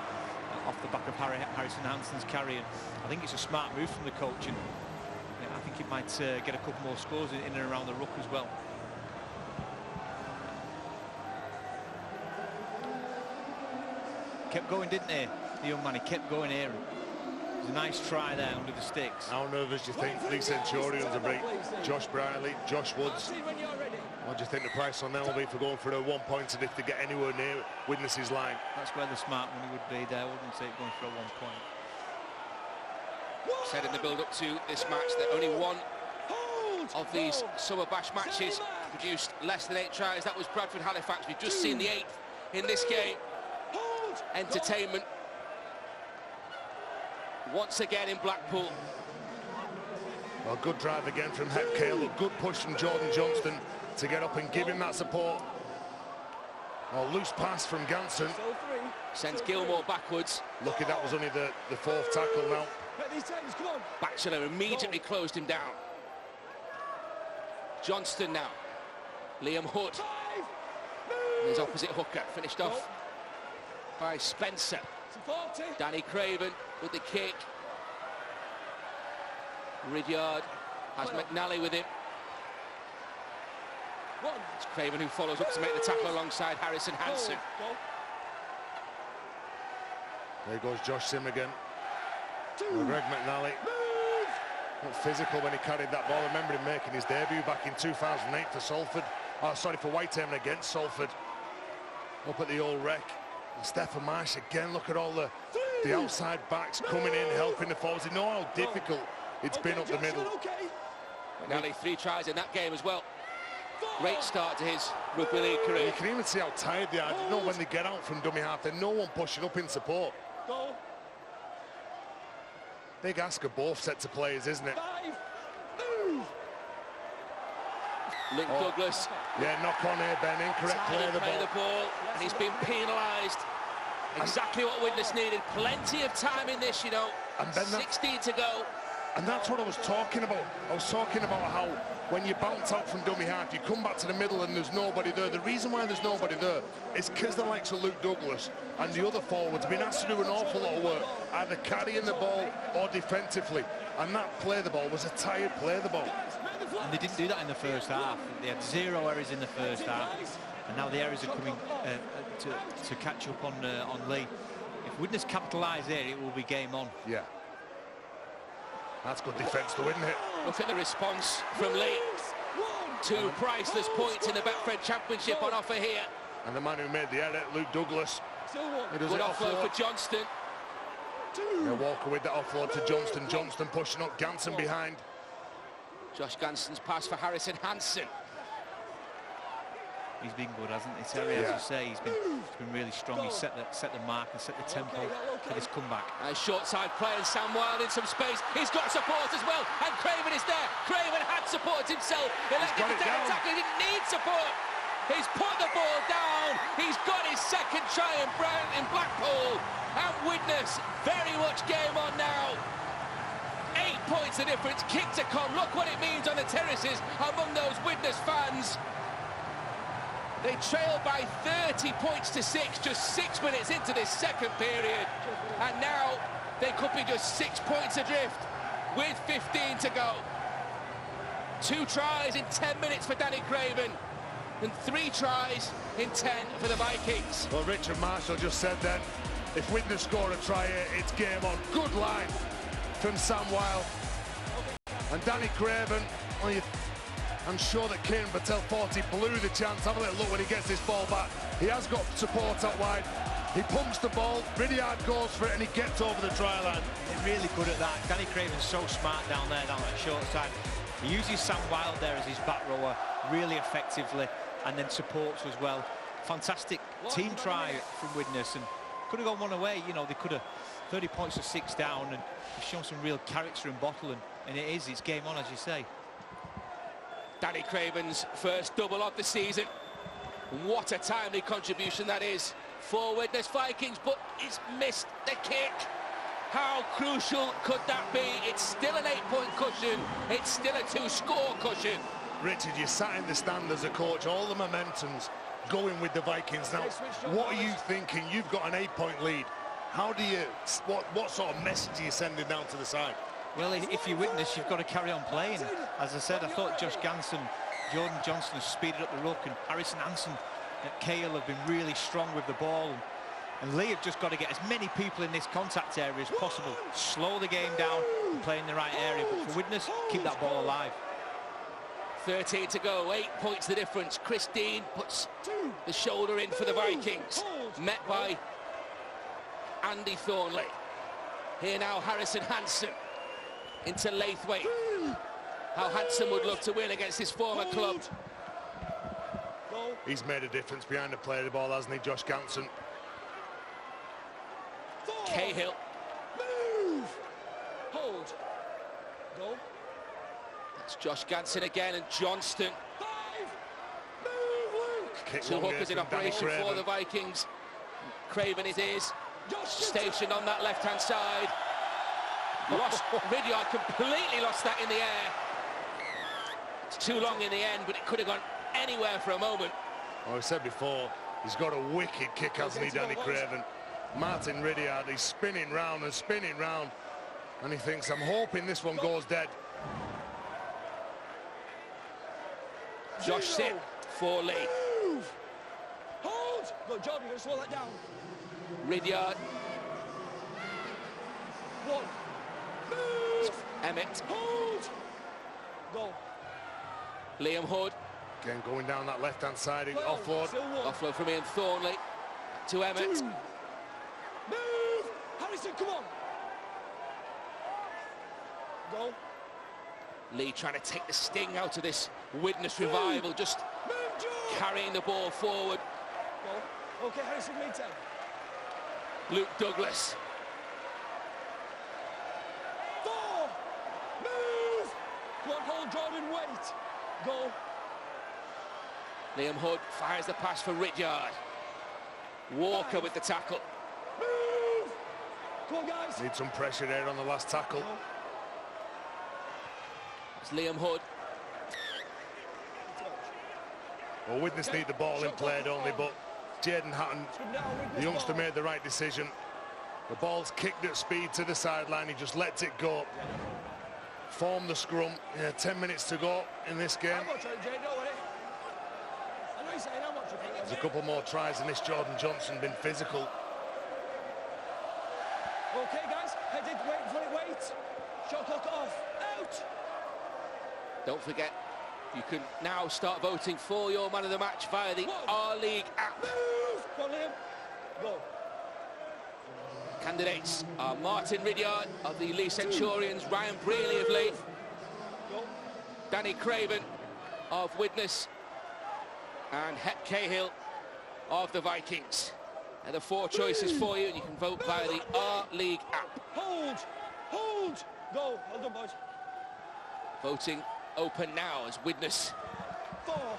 off the back of Harrison Hansen's carry, and I think it's a smart move from the coach, and I think it might get a couple more scores in and around the ruck as well. Kept going, didn't he? The young man, he kept going here. It was a nice try there under the sticks. How nervous do you think Leigh Centurions will be? Josh Briley, Josh Woods. What do you think the price on them will be for going for a 1-pointer if they get anywhere near Widnes' line? That's where the smart money would be there, wouldn't it, going for a 1 point. Said in the build-up to this match that only one of these Summer Bash matches produced less than 8 tries. That was Bradford Halifax. We've just seen the 8th in this game. Entertainment once again in Blackpool. Well, good drive again from Hep Cahill. Good push from Jordan Johnston to get up and give him that support. Oh, loose pass from Ganson. Sends Gilmore backwards. Lucky that was only the 4th tackle now. Batchelor immediately closed him down. Johnston now. Liam Hood. And his opposite hooker finished off by Spencer. Danny Craven with the kick. Ridyard has McNally with him. It's Craven who follows up to make the tackle alongside Harrison Hansen. There goes Josh Sim again. Greg McNally. Not physical when he carried that ball. I remember him making his debut back in 2008 for Salford. Oh, sorry, for Whitehaven against Salford. Up at the old wreck. And Stefan Marsh again. Look at all the outside backs coming in, helping the forwards. They know how difficult it's been up the middle. McNally 3 tries in that game as well. Great start to his rugby league career. And you can even see how tired they are. You know, when they get out from dummy half, there's no one pushing up in support. Big ask of both sets of players, isn't it? Luke Douglas. Yeah, knock on here, Ben. Incorrect play of the ball. And he's been penalised. Exactly what Widnes needed. Plenty of time in this, you know. And Ben, 16 to go. And that's what I was talking about. I was talking about how when you bounce out from dummy half, you come back to the middle and there's nobody there. The reason why there's nobody there is because the likes of Luke Douglas and the other forwards have been asked to do an awful lot of work, either carrying the ball or defensively. And that play of the ball was a tired play of the ball. And they didn't do that in the first half. They had 0 errors in the first half, and now the errors are coming to catch up on Leigh. If Widnes capitalise there, it will be game on. Yeah. That's good defence though, isn't it? Look at the response from Leigh. 2 priceless points in the Betfred Championship on offer here. And the man who made the error, Luke Douglas. Good offload for Johnston. Yeah, Walker with the offload to Johnston. Johnston pushing up, Ganson behind. Josh Ganson's pass for Harrison Hansen. He's been good, hasn't he, Terry? As you say, he's been really strong. He's set the mark and set the tempo for this comeback. And short side play, and Sam Wilde in some space. He's got support as well, and Craven is there. Craven had support himself. Elected to take attack, he didn't need support. He's put the ball down. He's got his second try in Blackpool. And Widnes very much game on now. 8 points the difference. Kick to come. Look what it means on the terraces among those Widnes fans. They trail by 30 points to 6, just 6 minutes into this second period. And now they could be just 6 points adrift with 15 to go. 2 tries in 10 minutes for Danny Craven, and 3 tries in 10 for the Vikings. Well, Richard Marshall just said then, if Widnes score a try here, it's game on. Good line from Sam Wilde. And Danny Craven, well, I'm sure that Kieran Patel thought he blew the chance. Have a little look when he gets this ball back. He has got support out wide. He pumps the ball, Ridyard goes for it, and he gets over the try line. They're really good at that. Danny Craven's so smart down that short side. He uses Sam Wilde there as his back rower really effectively, and then supports as well. Fantastic team try from Widnes, and could have gone one away. You know, they could have 30 points to 6 down, and shown some real character and bottle, and it's game on, as you say. Danny Craven's first double of the season. What a timely contribution that is for Widnes Vikings, but he's missed the kick. How crucial could that be? It's still an 8-point cushion. It's still a 2-score cushion. Richard, you sat in the stand as a coach, all the momentum's going with the Vikings now. What are you thinking? You've got an 8-point lead. How do you, what sort of message are you sending down to the side? Well, if you're Widnes, you've got to carry on playing. As I said, I thought Josh Ganson, Jordan Johnson has speeded up the ruck, and Harrison Hansen at Cale have been really strong with the ball. And Leigh have just got to get as many people in this contact area as possible. Slow the game down and play in the right area. But for Widnes, keep that ball alive. 13 to go, 8 points the difference. Chris Dean puts the shoulder in for the Vikings. Met by Andy Thornley. Here now, Harrison Hansen into Laithwaite. How Hansen would love to win against his former club. He's made a difference behind the play of the ball, hasn't he, Josh Ganson? Cahill. Move! Hold. Go. That's Josh Ganson again, and Johnston. Kick 2 hookers in operation for the Vikings. Craven is stationed on that left-hand side. Lost, Ridyard completely lost that in the air. It's too long in the end, but it could have gone anywhere for a moment. Well, I said before, he's got a wicked kick, hasn't he, Danny Craven? Martin Ridyard, he's spinning round and spinning round, and he thinks, I'm hoping this one goes dead. Josh Sipp for Leigh. Move! Hold! Go, Jordan, you're going to slow that down. Ridyard. 1. Move! Emmett. Hold! Go. Liam Hood. Again, going down that left-hand side, offload. Offload from Ian Thornley to Emmett. 2. Move! Harrison, come on! Go. Leigh trying to take the sting out of this Widnes revival, just carrying the ball forward. Go. Okay, Harrison, lead 10. Luke Douglas. 4. Move! Go on, hold, Jordan, wait. Go. Liam Hood fires the pass for Ridyard. Walker with the tackle. Move! Come on, guys. Need some pressure there on the last tackle. It's Liam Hood. Well, Widnes need the ball in play, don't they? But Jaden Hatton, the youngster, made the right decision. The ball's kicked at speed to the sideline. He just lets it go. Form the scrum. Yeah, 10 minutes to go in this game. There's a couple more tries in this. Jordan Johnson been physical. Okay, guys, headed, wait for it, wait. Shot clock off, out. Don't forget, you can now start voting for your man of the match via the R-League app. Move! Go on, Liam. Go. Candidates are Martin Ridyard of the Leigh Centurions, Ryan Brealey of Leith, Danny Craven of Widnes, and Het Cahill of the Vikings. And the 4 choices for you, and you can vote via the R-League app. Hold! Hold! Go! Hold on, boys. Voting open now as Widnes 4.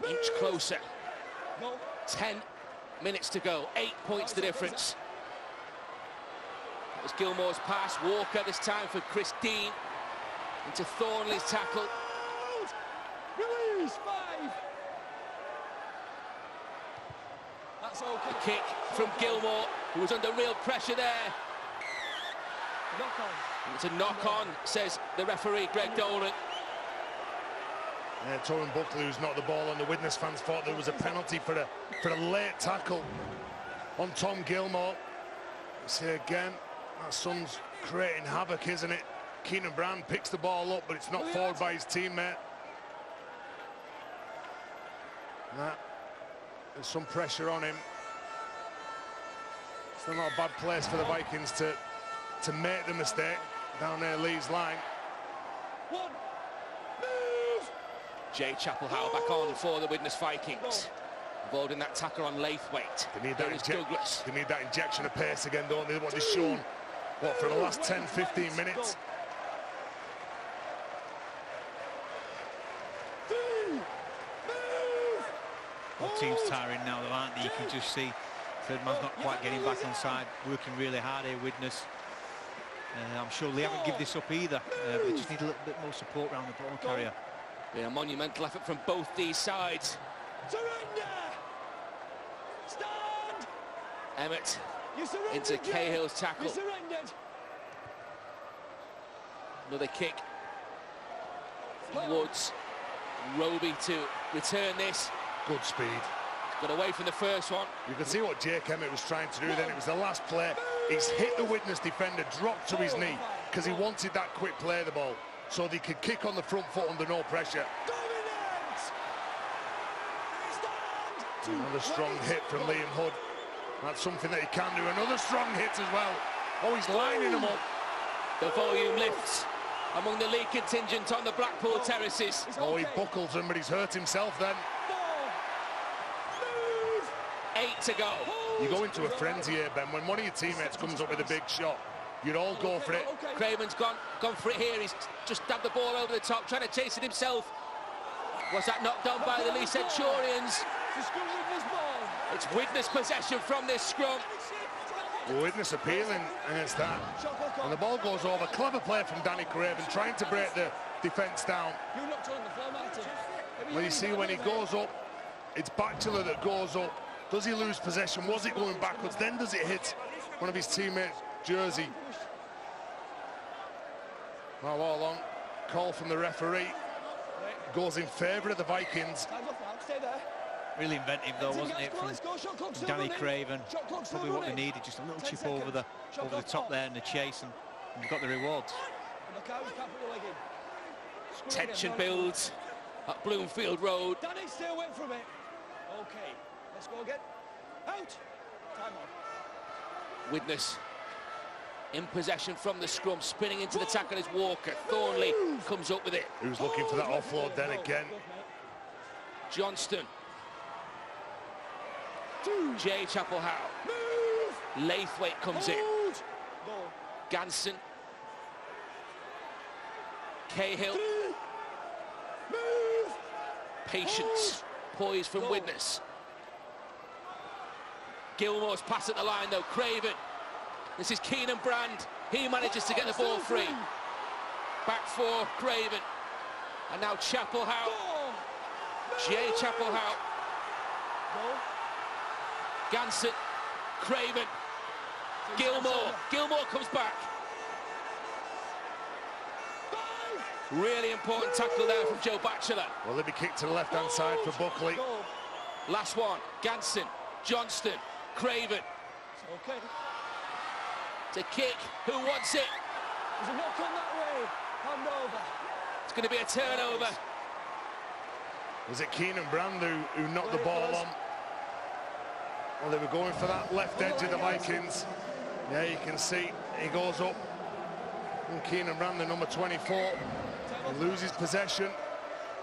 inch closer. No. 10 minutes to go, 8 points the difference. That was Gilmore's pass. Walker this time for Chris Dean into Thornley's tackle. Release! 5. That's okay. A kick from Gilmore, who was under real pressure there. Knock on. It's a knock-on, says the referee, Greg Dolan. Yeah, Torrin Buckley, who's knocked the ball on. The Widnes fans thought there was a penalty for a late tackle on Tom Gilmore. See again, that son's creating havoc, isn't it? Keenan Brown picks the ball up, but it's not forward by his teammate. There's some pressure on him. Still not a bad place for the Vikings to make the mistake down there, Leigh's line. 1. Move! Jay Chapel-Howe back on for the Widnes Vikings. Involved in that tackle on Laithwaite. They need Douglas. They need that injection of pace again, don't they? What they've shown, what, for the last 10, 15 minutes. Well, team's tiring now, though, aren't they? You can just see third man's not quite getting back on side, working really hard here, Widnes. I'm sure they haven't given this up either, but they just need a little bit more support around the ball carrier. Been a monumental effort from both these sides. Surrender! Stand! Emmett You surrendered, into Cahill's tackle. You surrendered. Another kick. Woods. Roby to return this. Good speed. Got away from the first one. You can see what Jake Emmett was trying to do then. It was the last play. He's hit the Widnes defender, dropped to his knee, because he wanted that quick play of the ball, so that he could kick on the front foot under no pressure. Another strong hit from Liam Hood. That's something that he can do. Another strong hit as well. Oh, he's lining them up. The volume lifts among the league contingent on the Blackpool terraces. Oh, he buckles him, but he's hurt himself then. 8 to go. You go into a frenzy here, Ben. When one of your teammates comes up with a big shot, you'd all go for it. Craven's gone for it here. He's just dabbed the ball over the top, trying to chase it himself. Was that knocked down by the Leigh Centurions? It's Widnes possession from this scrum. Widnes appealing against that. And the ball goes over. Clever play from Danny Craven, trying to break the defence down. Well, you see when he goes up, it's Batchelor that goes up. Does he lose possession? Was it going backwards? Then does it hit one of his teammates' jersey? Well, all along, call from the referee. Goes in favour of the Vikings. Really inventive, though, wasn't it, from Danny Craven? Probably what they needed, just a little chip over the top there in the chase, and you've got the rewards. Tension builds at Bloomfield Road. Danny, stay away from it. Okay, let's go again. Out. Time on. Widnes in possession from the scrum, spinning into the tackle is Walker. Thornley comes up with it. He was looking for that offload then again. Johnston. Jay Chapel-Howe. Laithwaite comes in. Ganson. Cahill. Patience poise from Widnes. Gilmore's pass at the line though, Craven. This is Keenan Brand. He manages to get the ball free. Back for Craven. And now Chapel-Howe. Jay Chapel-Howe. Gansett. Craven. Gilmore. Gilmore comes back. Really important tackle there from Joe Batchelor. Well, they'll be kicked to the left-hand side for Buckley. Last one. Ganson. Johnston. Craven. Okay. It's a kick. Who wants it? There's a knock on that way. Hand over. It's going to be a turnover. Was it Keenan Brand who knocked the ball on? Well, they were going for that left edge of the Vikings. Yeah, you can see he goes up. And Keenan Brand, the number 24, he loses possession.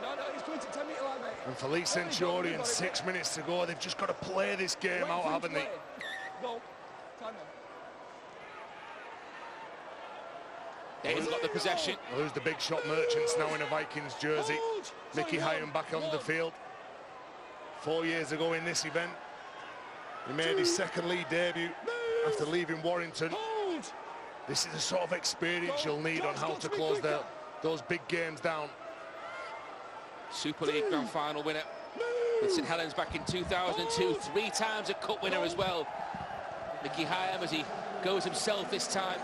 No, he's going to 10-metre line, mate. And for Leigh Centurion, 6 minutes to go. They've just got to play this game out, haven't they? Go. Time on. They've got the possession. Well, who's the big shot merchants now in a Vikings jersey? Mickey Hyam back on the field. 4 years ago in this event, he made his second league debut after leaving Warrington. This is the sort of experience you'll need on how to close those big games down. Super League Grand Final winner with St Helens back in 2002. 3 times a cup winner as well. Mickey Hyam, as he goes himself this time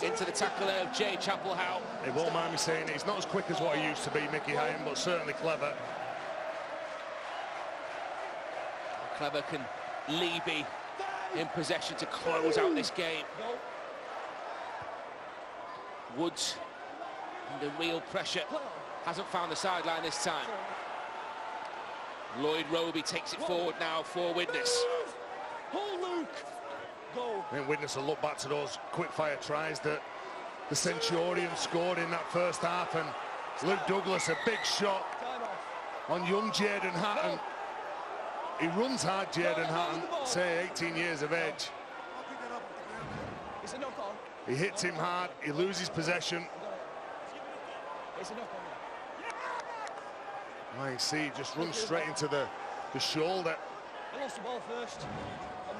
into the tackle there of Jay Chapel-Howe. He won't mind me saying it. He's not as quick as what he used to be, Mickey Hyam, but certainly clever. How clever can Leigh be in possession to close out this game? Woods under real pressure, hasn't found the sideline this time. Lloyd Roby takes it forward now for Widnes. I think Widnes will look back to those quick-fire tries that the Centurion scored in that first half, and Luke Douglas, a big shot on young Jaden Hatton. He runs hard, Jaden Hatton, say 18 years of age. It's a knock on. He hits him hard, he loses possession. It's a knock on. I see, just runs straight into the shoulder. I lost the ball first.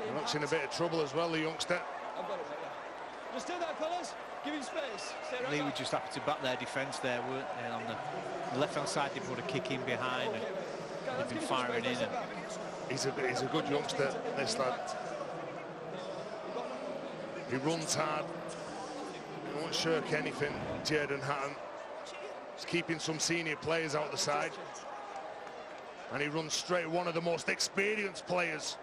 He looks in a bit of trouble as well, the youngster. I've got it, mate, yeah. Just stay there, fellas. Give him space. Stay right Leigh back. were just happy to back their defence there, weren't they? On the left-hand side, they put a kick in behind, and they've been firing in. And he's a good youngster, this lad. He runs hard. He won't shirk anything, Jaden Hatton. He's keeping some senior players out the side. And he runs straight, one of the most experienced players.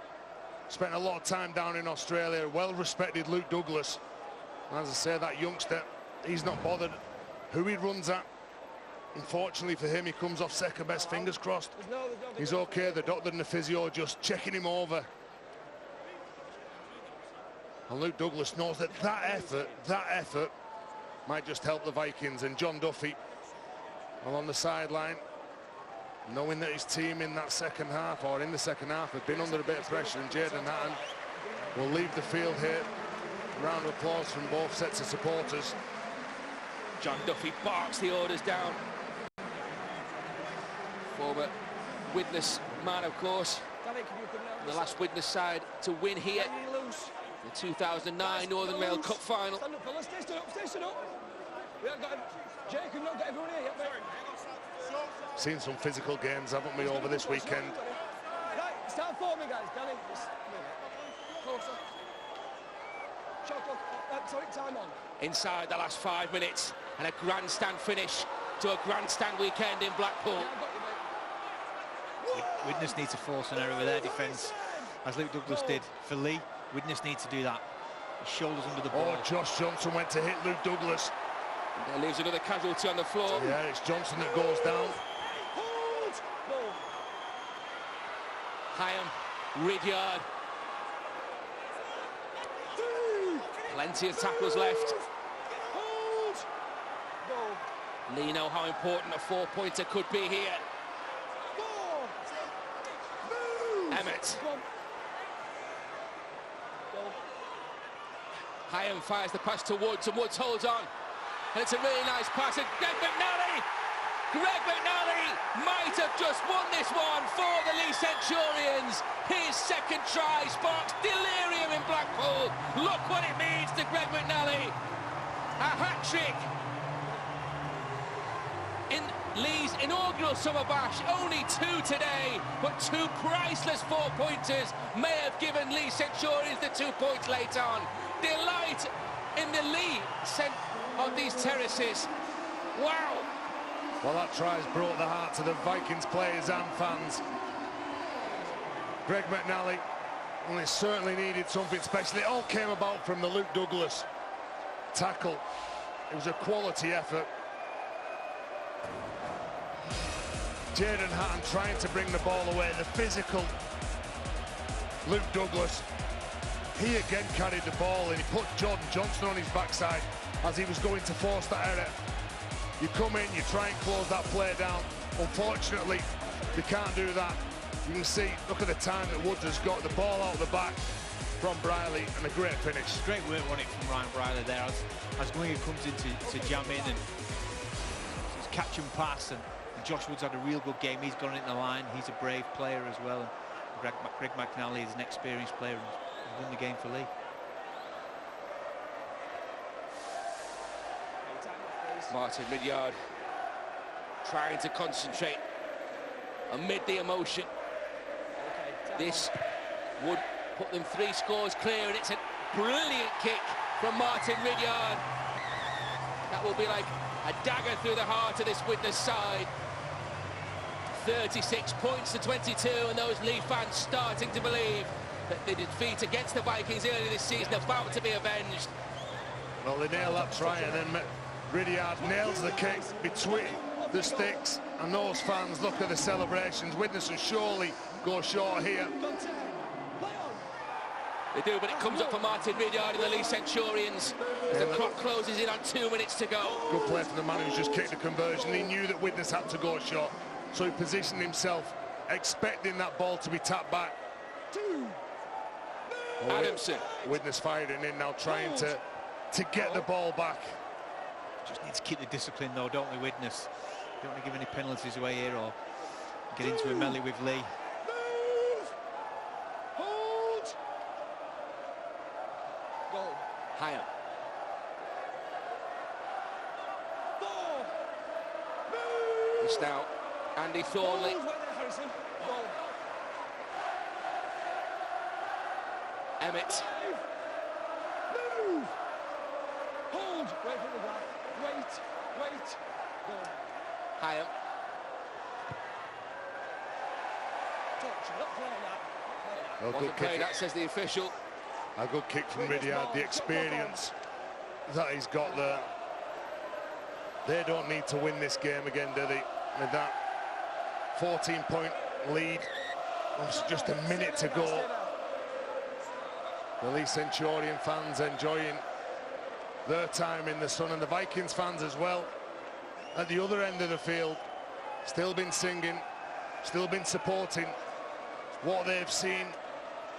Spent a lot of time down in Australia, well-respected Luke Douglas. And as I say, that youngster, he's not bothered who he runs at. Unfortunately for him, he comes off second best, fingers crossed. He's okay, the doctor and the physio just checking him over. And Luke Douglas knows that that effort might just help the Vikings. And John Duffy, well, on the sideline, knowing that his team in that second half, or in the second half, have been under a bit of pressure, and Jaden Hatton will leave the field here. Round of applause from both sets of supporters. John Duffy barks the orders down. Former Widnes man, of course. The last Widnes side to win here. The 2009 Northern Rail Cup final. Stand up, fellas. Stay stood up. We haven't got him. Jake, we've not got everyone here yet, mate. Seen some physical games, haven't we, over this weekend? Right, stand for me, guys. Danny, just closer. Shot clock. Sorry, time on. Inside the last 5 minutes, and a grandstand finish to a grandstand weekend in Blackpool. Widnes need to force an error with their defence, as Luke Douglas did for Leigh. Widnes need to do that. His shoulders under the ball. Oh, Josh Johnson went to hit Luke Douglas. And there leaves another casualty on the floor. Yeah, it's Johnson that goes down. Hyam, Ridyard. Plenty of tackles left. Leigh know how important a 4-pointer could be here. Emmett. Hyam fires the pass to Woods, and Woods holds on. And it's a really nice pass. And McNally Greg McNally might have just won this one for the Leigh Centurions. His second try sparks delirium in Blackpool. Look what it means to Greg McNally. A hat-trick in Leigh's inaugural summer bash. Only 2 today, but 2 priceless 4-pointers may have given Leigh Centurions the 2 points late on. Delight in the Leigh of these terraces. Wow. Well, that try's brought the heart to the Vikings players and fans. Greg McNally, well, he certainly needed something special. It all came about from the Luke Douglas tackle. It was a quality effort. Jaden Hatton trying to bring the ball away. The physical Luke Douglas. He again carried the ball and he put Jordan Johnson on his backside as he was going to force that error. You come in, you try and close that play down. Unfortunately, they can't do that. You can see, look at the time that Woods has got the ball out the back from Briley, and a great finish. Great work on it from Ryan Briley there as Winger comes in to jam in and catch and pass, and Josh Woods had a real good game. He's gone into the line. He's a brave player as well, and Greg McNally is an experienced player and won the game for Leigh. Martin Ridyard trying to concentrate amid the emotion. This would put them 3 scores clear, and it's a brilliant kick from Martin Ridyard. That will be like a dagger through the heart of this Widnes side. 36 points to 22, and those Leigh fans starting to believe that the defeat against the Vikings earlier this season about to be avenged. Well, they nail that try, and then Ridyard nails the kick between the sticks, and those fans look at the celebrations. Widnes and surely go short here. They do, but it comes up for Martin Ridyard and the Leigh Centurions as the clock closes in on 2 minutes to go. Good play from the man who's just kicked the conversion. He knew that Widnes had to go short, so he positioned himself, expecting that ball to be tapped back. Adamson. Widnes firing in now, trying to get the ball back. Just need to keep the discipline though, don't we, Widnes? Don't want to give any penalties away here or get into a melee with Leigh. Higher. It's now Andy Thornley. Emmett. Hold. Wait for the back. Wait. Go. Higher. Touch. Not playing that. Well, Wasn't played, that says the official. A good kick from Ridyard, the experience that he's got there. They don't need to win this game again, do they? With that 14-point lead, just a minute to go. The Leigh Centurion fans enjoying their time in the sun, and the Vikings fans as well. At the other end of the field, still been singing, still been supporting what they've seen.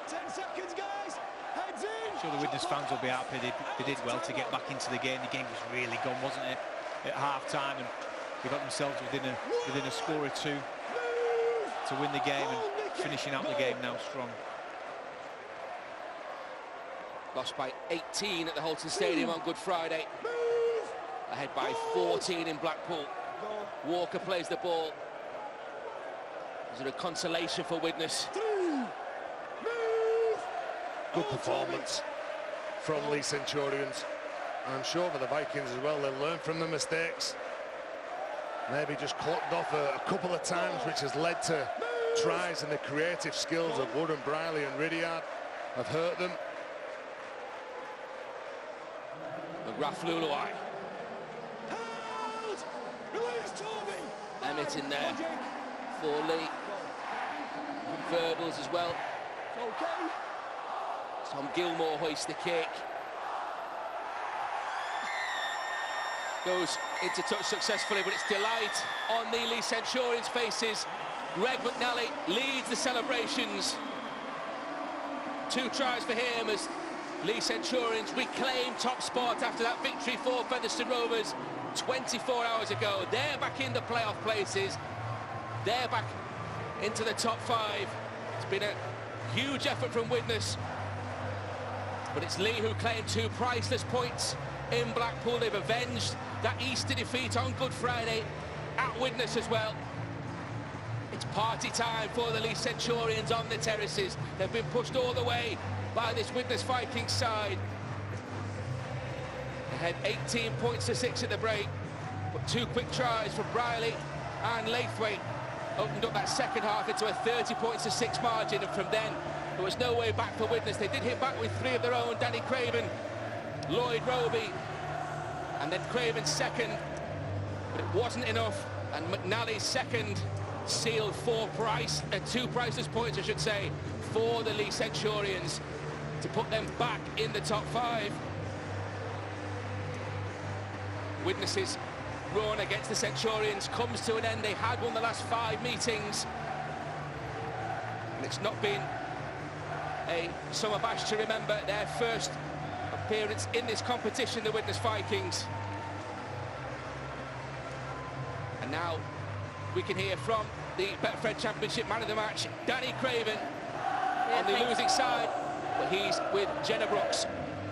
10 seconds, guys. Heads in. I'm sure the Widnes fans will be happy. They did well to get back into the game. The game was really gone, wasn't it, at half-time, and they got themselves within a score or 2 to win the game, and finishing out the game now strong. Lost by 18 at the Holton Stadium on Good Friday. Ahead by 14 in Blackpool. Walker plays the ball. Is it a consolation for Widnes? Good performance from Leigh Centurions. And I'm sure for the Vikings as well, they'll learn from the mistakes. Maybe just clocked off a couple of times, which has led to tries, and the creative skills of Wood and Briley and Ridyard have hurt them. Raf Luluai. Emmett in there for Leigh. Verbals as well. Tom Gilmore hoists the kick. Goes into touch successfully, but it's delight on the Leigh Centurions' faces. Greg McNally leads the celebrations. 2 tries for him as Leigh Centurions reclaim top spot after that victory for Featherstone Rovers 24 hours ago. They're back in the playoff places. They're back into the top 5. It's been a huge effort from Widnes, but it's Leigh who claimed 2 priceless points in Blackpool. They've avenged that Easter defeat on Good Friday at Widnes as well. It's party time for the Leigh Centurions on the terraces. They've been pushed all the way by this Widnes Vikings side. They had 18 points to 6 at the break, but 2 quick tries from Briley and Laithwaite opened up that second half into a 30 points to 6 margin, and from then there was no way back for Widnes. They did hit back with 3 of their own: Danny Craven, Lloyd Roby, and then Craven's second, but it wasn't enough, and McNally's second sealed 2 priceless points, I should say, for the Leigh Centurions to put them back in the top 5. Widnes's run against the Centurions comes to an end. They had won the last 5 meetings, and it's not been a summer bash to remember. Their first appearance in this competition, the Widnes Vikings. And now we can hear from the Betfred Championship man of the match, Danny Craven, on the losing side, but he's with Jenna Brooks.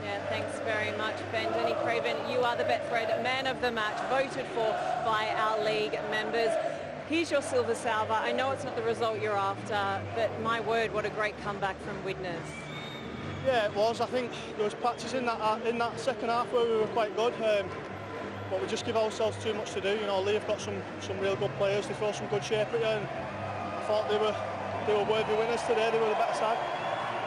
Yeah, thanks very much, Ben. Danny Craven, you are the Betfred man of the match, voted for by our league members. Here's your silver salver. I know it's not the result you're after, but my word, what a great comeback from Widnes. Yeah, it was. I think there was patches in that second half where we were quite good, but we just give ourselves too much to do. You know, Leigh have got some real good players. They throw some good shape at you, and I thought they were worthy winners today. They were the better side.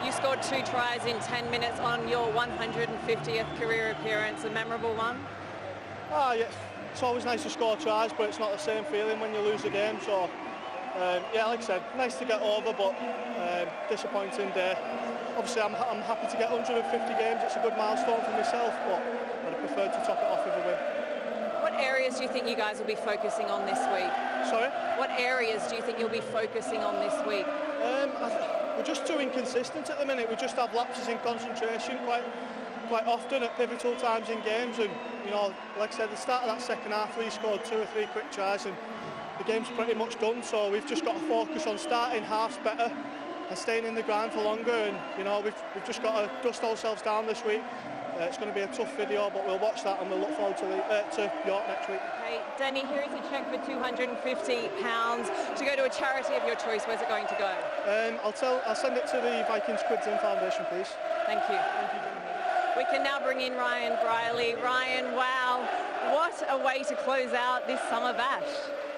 You scored 2 tries in 10 minutes on your 150th career appearance, a memorable one? Yeah, it's always nice to score tries, but it's not the same feeling when you lose a game. So, yeah, like I said, nice to get over, but disappointing day. Obviously, I'm happy to get 150 games. It's a good milestone for myself, but I'd have preferred to top it off with a win. What areas do you think you guys will be focusing on this week? Sorry? What areas do you think you'll be focusing on this week? We're just too inconsistent at the minute. We just have lapses in concentration quite often at pivotal times in games, and you know, like I said, at the start of that second half, Leigh scored 2 or 3 quick tries, and the game's pretty much done. So we've just got to focus on starting halves better and staying in the ground for longer. And you know, we've just got to dust ourselves down this week. It's going to be a tough video, but we'll watch that and we'll look forward to York next week. Okay, Danny, here is a cheque for £250 to go to a charity of your choice. Where's it going to go? I'll send it to the Vikings Quids In Foundation, please. Thank you. Thank you, Danny. We can now bring in Ryan Briley. Ryan, wow, what a way to close out this summer bash.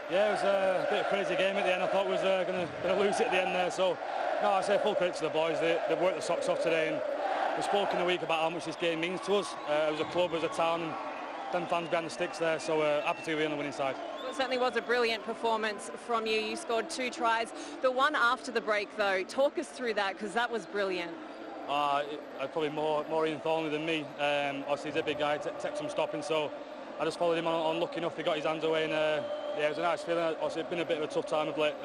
Yeah, it was a bit of a crazy game at the end. I thought we was going to lose it at the end there. So, no, I say full credit to the boys. They've worked the socks off today, and we've spoken a week about how much this game means to us. As a club, as a town, and them fans behind the sticks there. So happy to be on the winning side. Well, it certainly was a brilliant performance from you. You scored 2 tries. The one after the break, though, talk us through that, because that was brilliant. Probably more Ian Thornley than me. Obviously, he's a big guy, takes some stopping, so I just followed him on lucky enough. He got his hands away, and yeah, it was a nice feeling. Obviously, it's been a bit of a tough time of late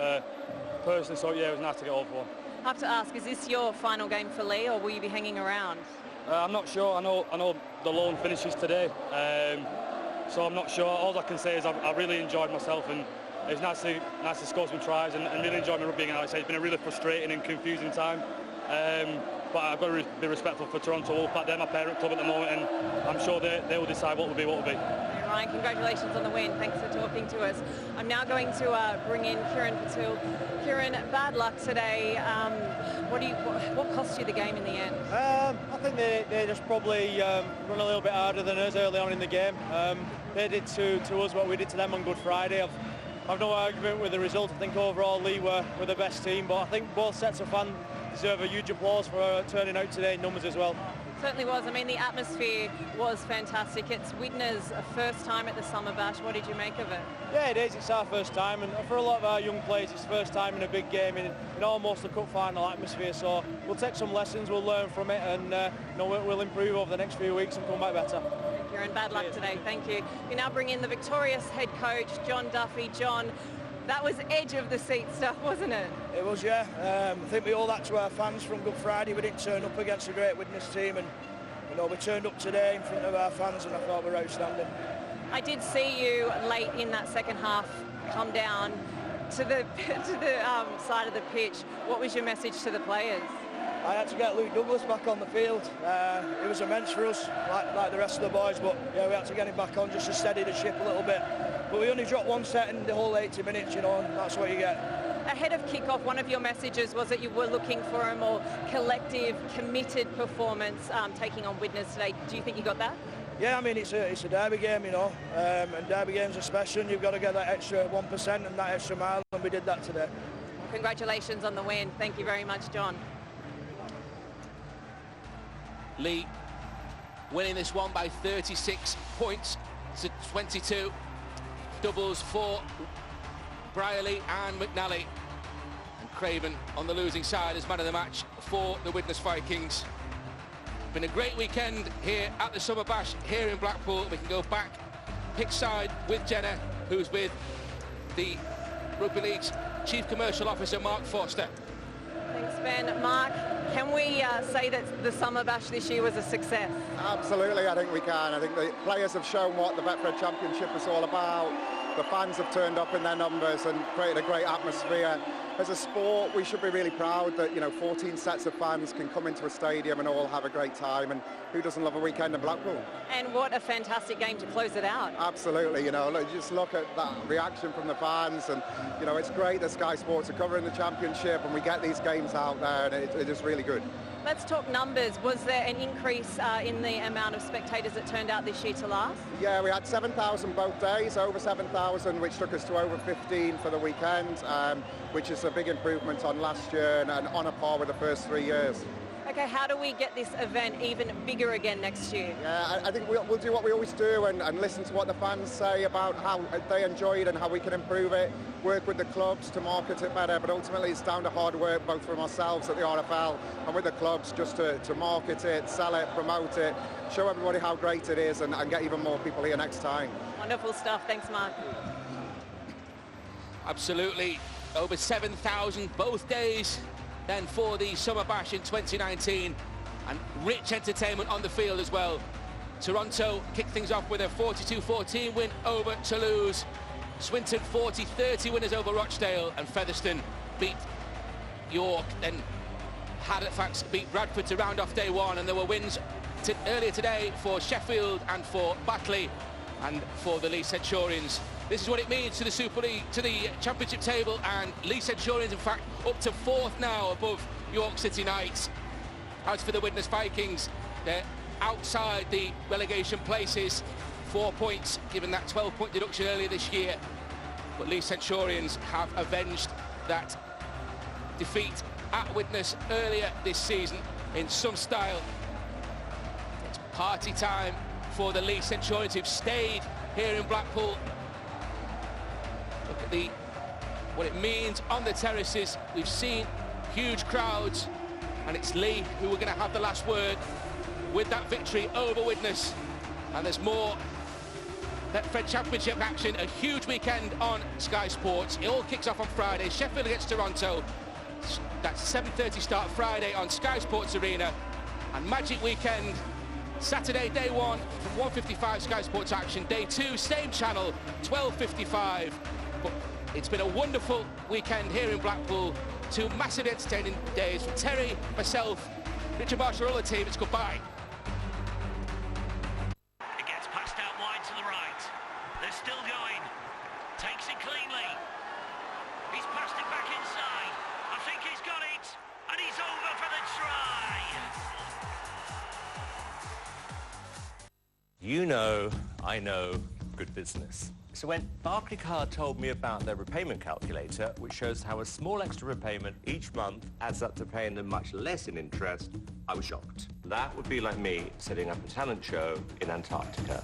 personally, so yeah, it was nice to get all for. I have to ask, is this your final game for Leigh, or will you be hanging around? I'm not sure. I know the loan finishes today, so I'm not sure. All I can say is I really enjoyed myself, and it's nice to score some tries and really enjoy my rugby. And like I say, it's been a really frustrating and confusing time. But I've got to be respectful for Toronto Wolfpack. They're my parent club at the moment, and I'm sure they will decide what will be what will be. Ryan, congratulations on the win. Thanks for talking to us. I'm now going to bring in Kieran Patil. Kieran, bad luck today. What cost you the game in the end? I think they just probably run a little bit harder than us early on in the game. They did to us what we did to them on Good Friday. I've no argument with the result. I think overall Leigh were the best team, but I think both sets of fans deserve a huge applause for turning out today in numbers as well. Certainly was. I mean, the atmosphere was fantastic. It's Widnes' first time at the Summer Bash. What did you make of it? Yeah, it is. It's our first time, and for a lot of our young players, it's first time in a big game in almost a cup final atmosphere. So we'll take some lessons, we'll learn from it, and we'll improve over the next few weeks and come back better. Thank you, and bad luck today. Thank you. We now bring in the victorious head coach, John Duffy. John, That was edge of the seat stuff, wasn't it? It was, yeah. I think we owe that to our fans from Good Friday. We didn't turn up against a great Widnes team, and you know, we turned up today in front of our fans, and I thought we were outstanding. I did see you late in that second half come down to the side of the pitch. What was your message to the players? I had to get Luke Douglas back on the field. It was immense for us, like the rest of the boys, but yeah, we had to get him back on just to steady the ship a little bit. But we only dropped one set in the whole 80 minutes, you know, and that's what you get. Ahead of kick-off, one of your messages was that you were looking for a more collective, committed performance taking on Widnes today. Do you think you got that? Yeah, I mean, it's a derby game, you know, and derby games are special, and you've got to get that extra 1% and that extra mile, and we did that today. Well, congratulations on the win. Thank you very much, John. Leigh winning this one by 36 points to 22. Doubles for Brierley and McNally. And Craven on the losing side as man of the match for the Widnes Vikings. Been a great weekend here at the Summer Bash here in Blackpool. We can go back pitch side with Jenna, who's with the Rugby League's Chief Commercial Officer, Mark Forster. Thanks, Ben. Mark, can we say that the Summer Bash this year was a success? Absolutely, I think we can. I think the players have shown what the Betfred Championship is all about. The fans have turned up in their numbers and created a great atmosphere. As a sport, we should be really proud that, you know, 14 sets of fans can come into a stadium and all have a great time. And who doesn't love a weekend in Blackpool? And what a fantastic game to close it out. Absolutely, you know, just look at that reaction from the fans. And, you know, it's great that Sky Sports are covering the championship and we get these games out there, and it is really good. Let's talk numbers. Was there an increase in the amount of spectators that turned out this year to last? Yeah, we had 7,000 both days, over 7,000, which took us to over 15 for the weekend, which is a big improvement on last year and on a par with the first 3 years. Okay, how do we get this event even bigger again next year? Yeah, I think we'll do what we always do and listen to what the fans say about how they enjoy it and how we can improve it, work with the clubs to market it better, but ultimately it's down to hard work both from ourselves at the RFL and with the clubs just to market it, sell it, promote it, show everybody how great it is and get even more people here next time. Wonderful stuff. Thanks, Mark. Absolutely. Over 7,000 both days then for the Summer Bash in 2019, and rich entertainment on the field as well. Toronto kicked things off with a 42-14 win over Toulouse. Swinton 40-30 winners over Rochdale, and Featherstone beat York, then Halifax beat Bradford to round off day one, and there were wins earlier today for Sheffield and for Batley and for the Leigh Centurions. This is what it means to the Super League, to the Championship table, and Leigh Centurions, in fact, up to fourth now above York City Knights. As for the Widnes Vikings, they're outside the relegation places, 4 points, given that 12-point deduction earlier this year. But Leigh Centurions have avenged that defeat at Widnes earlier this season in some style. It's party time for the Leigh Centurions, who've stayed here in Blackpool. Look at what it means on the terraces. We've seen huge crowds, and it's Leigh who are going to have the last word with that victory over Widnes. And there's more Betfred Championship action, a huge weekend on Sky Sports. It all kicks off on Friday. Sheffield against Toronto. That's 7:30 start Friday on Sky Sports Arena. And Magic Weekend, Saturday, day one, from 1:55 Sky Sports action. Day two, same channel, 12:55. But it's been a wonderful weekend here in Blackpool. Two massive entertaining days for Terry, myself, Richard Marshall, all the team. It's goodbye. It gets passed out wide to the right. They're still going. Takes it cleanly. He's passed it back inside. I think he's got it. And he's over for the try. You know, I know good business. So when Barclaycard told me about their repayment calculator, which shows how a small extra repayment each month adds up to paying them much less in interest, I was shocked. That would be like me setting up a talent show in Antarctica.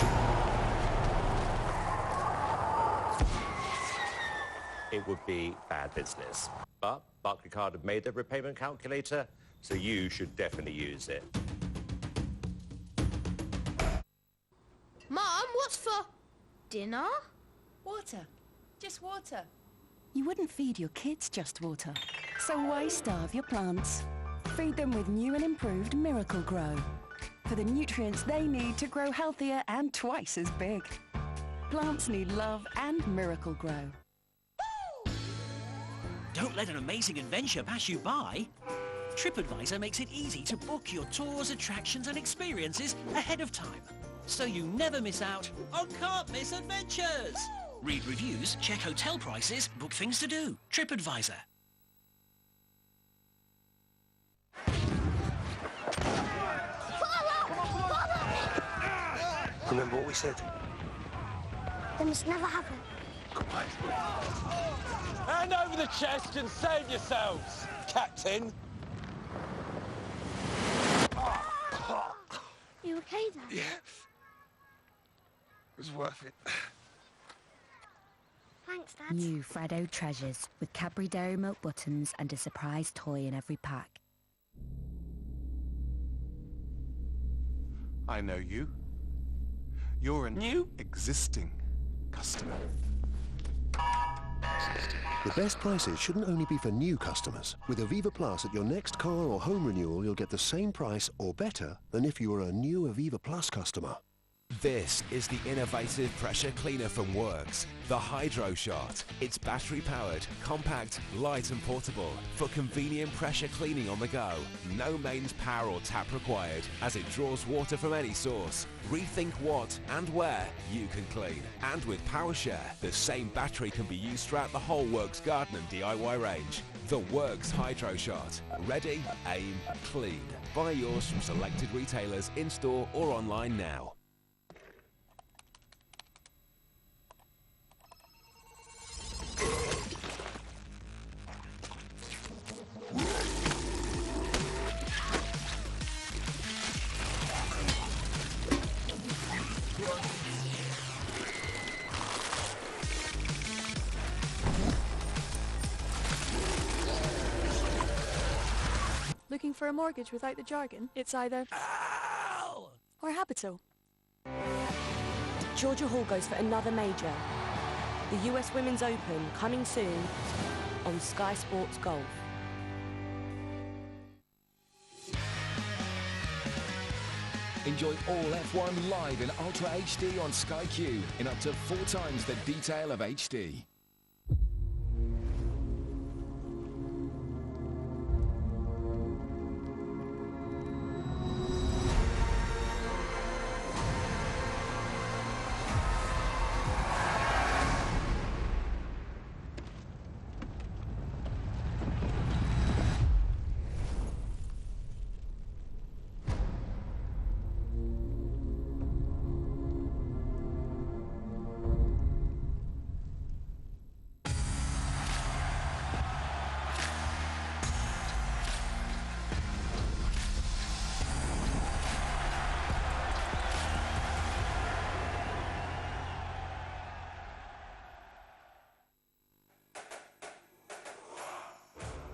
It would be bad business. But Barclaycard have made their repayment calculator, so you should definitely use it. Mum, what's for dinner? Water. Just water. You wouldn't feed your kids just water, so why starve your plants? Feed them with new and improved Miracle Grow, for the nutrients they need to grow healthier and twice as big. Plants need love and Miracle Grow. Don't let an amazing adventure pass you by. TripAdvisor makes it easy to book your tours, attractions and experiences ahead of time, so you never miss out on can't-miss adventures. Read reviews, check hotel prices, book things to do. TripAdvisor. Remember what we said? They must never happen. Goodbye. Hand over the chest and save yourselves, Captain. You okay, Dad? Yeah. It was worth it. Thanks, Dad. New Freddo treasures with Cadbury Dairy Milk buttons and a surprise toy in every pack. I know you. You're a new existing customer. The best prices shouldn't only be for new customers. With Aviva Plus at your next car or home renewal, you'll get the same price or better than if you were a new Aviva Plus customer. This is the innovative pressure cleaner from Works, the Hydro Shot. It's battery-powered, compact, light and portable for convenient pressure cleaning on the go. No mains power or tap required, as it draws water from any source. Rethink what and where you can clean. And with PowerShare, the same battery can be used throughout the whole Works garden and DIY range. The Works Hydro Shot. Ready, aim, clean. Buy yours from selected retailers in-store or online now. Looking for a mortgage without the jargon? It's either Ow! Or Habital. Georgia Hall goes for another major. The US Women's Open coming soon on Sky Sports Golf. Enjoy all F1 live in Ultra HD on Sky Q in up to 4 times the detail of HD.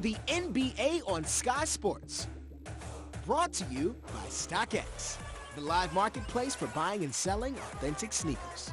The NBA on Sky Sports. Brought to you by StockX, the live marketplace for buying and selling authentic sneakers.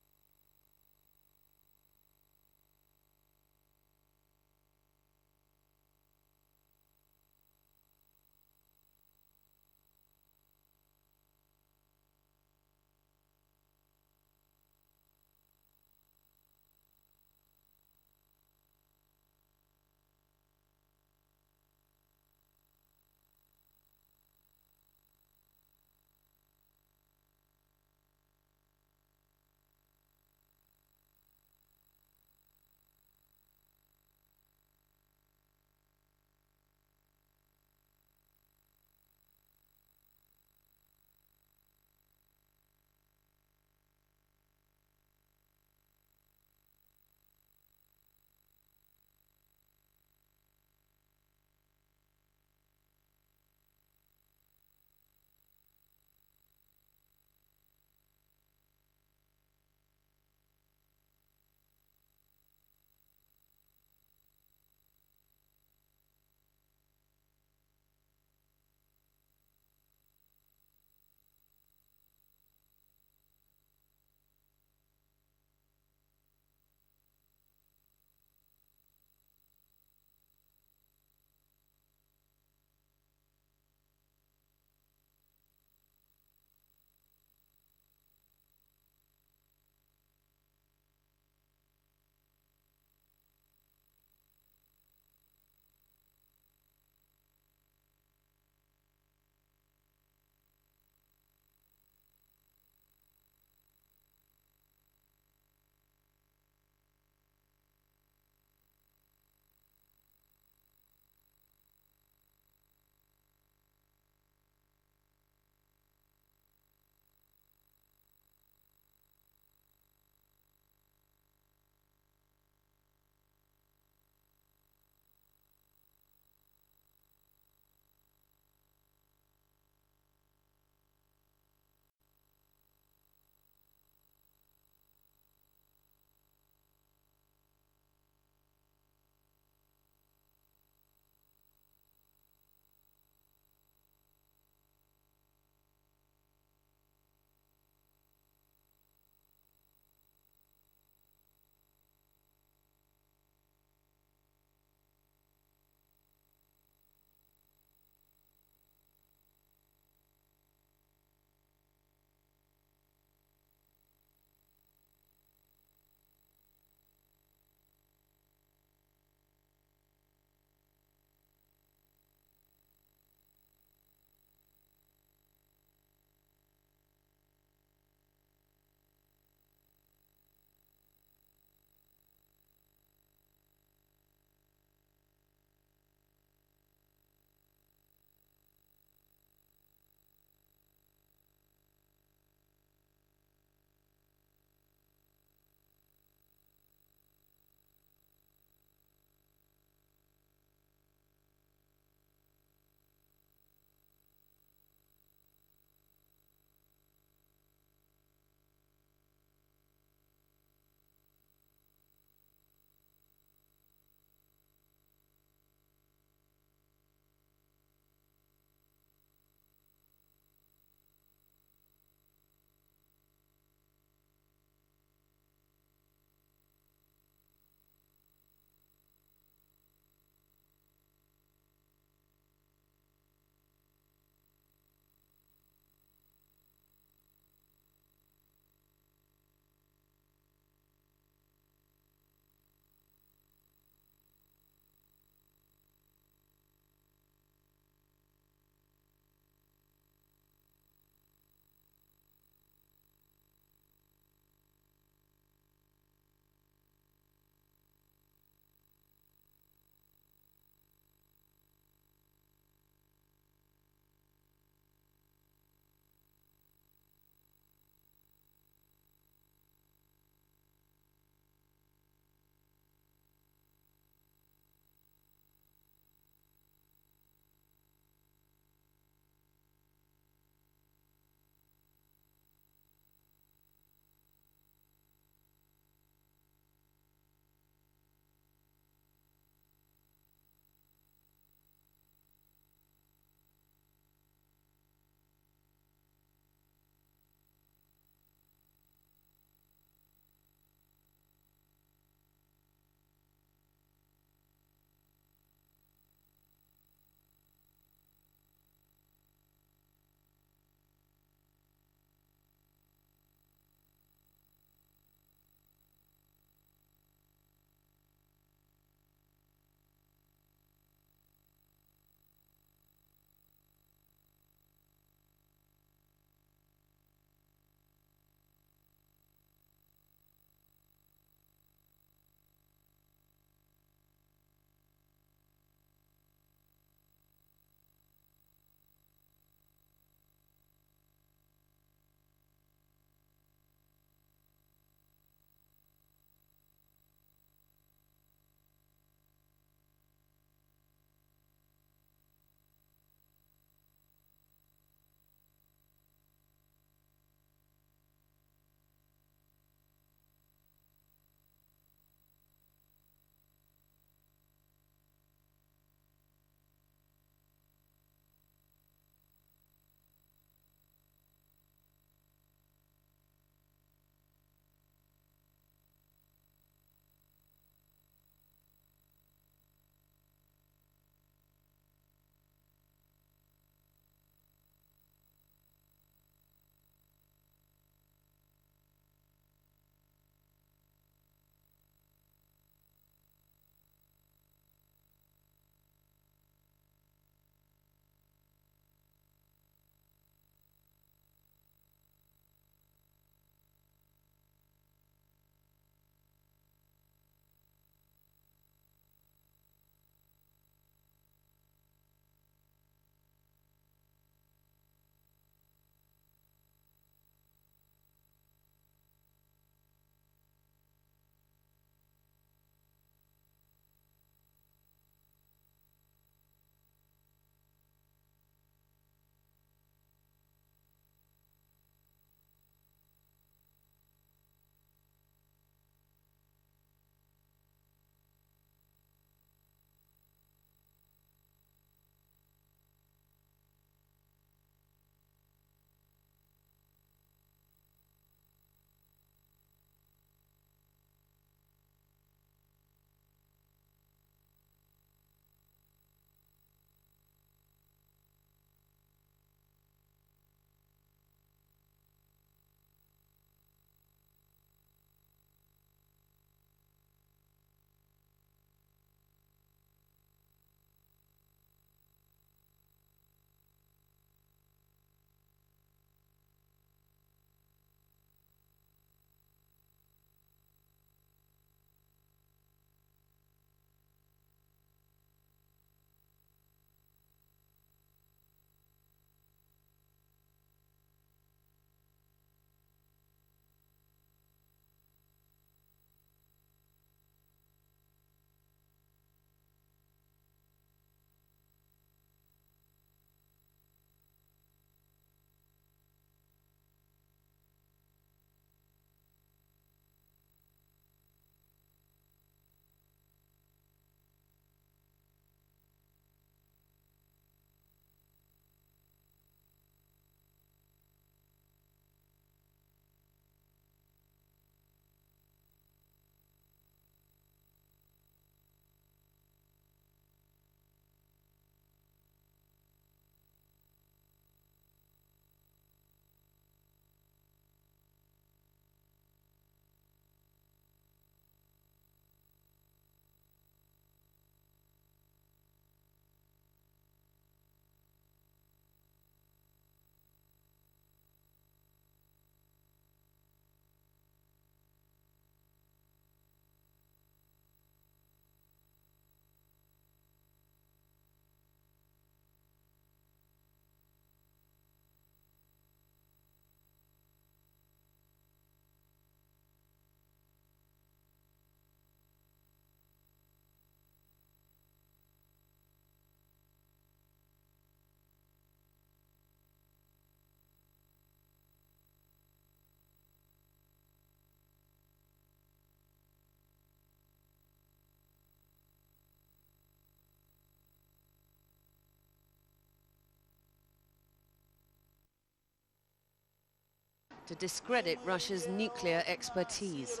to discredit Russia's nuclear expertise.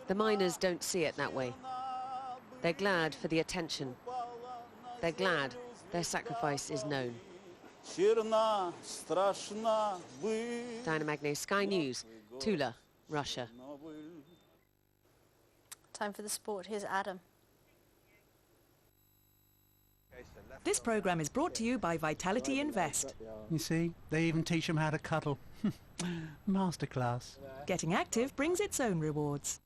The miners don't see it that way. They're glad for the attention. They're glad their sacrifice is known. Diana Magno, Sky News, Tula, Russia. Time for the sport. Here's Adam. This programme is brought to you by Vitality Invest. You see, they even teach them how to cuddle. Masterclass. Getting active brings its own rewards.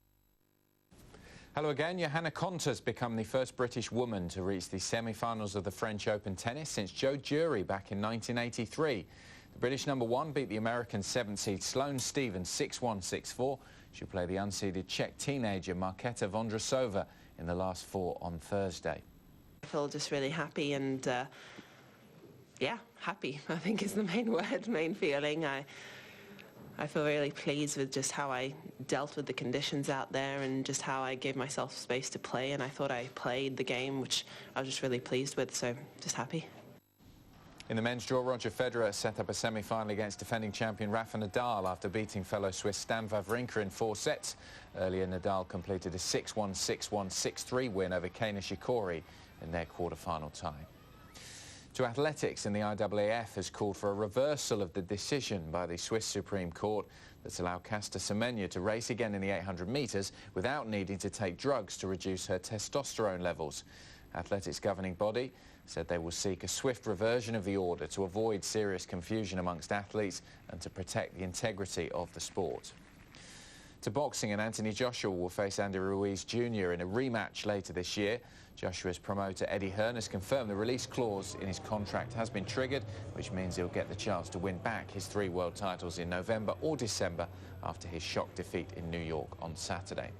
Hello again. Johanna Konta's become the first British woman to reach the semi-finals of the French Open tennis since Joe Jury back in 1983. The British #1 beat the American 7th seed Sloane Stephens 6-1, 6-4. She'll play the unseeded Czech teenager Markéta Vondrasova in the last 4 on Thursday. I feel just really happy and, yeah, happy, I think is the main word, main feeling. I feel really pleased with just how I dealt with the conditions out there and just how I gave myself space to play, and I thought I played the game, which I was just really pleased with, so just happy. In the men's draw, Roger Federer set up a semi-final against defending champion Rafa Nadal after beating fellow Swiss Stan Wawrinka in 4 sets. Earlier, Nadal completed a 6-1, 6-1, 6-3 win over Kei Nishikori in their quarter-final tie. To athletics, and the IAAF has called for a reversal of the decision by the Swiss Supreme Court that's allowed Caster Semenya to race again in the 800 metres without needing to take drugs to reduce her testosterone levels. Athletics governing body said they will seek a swift reversion of the order to avoid serious confusion amongst athletes and to protect the integrity of the sport. To boxing, and Anthony Joshua will face Andy Ruiz Jr. in a rematch later this year. Joshua's promoter Eddie Hearn has confirmed the release clause in his contract has been triggered, which means he'll get the chance to win back his 3 world titles in November or December after his shock defeat in New York on Saturday.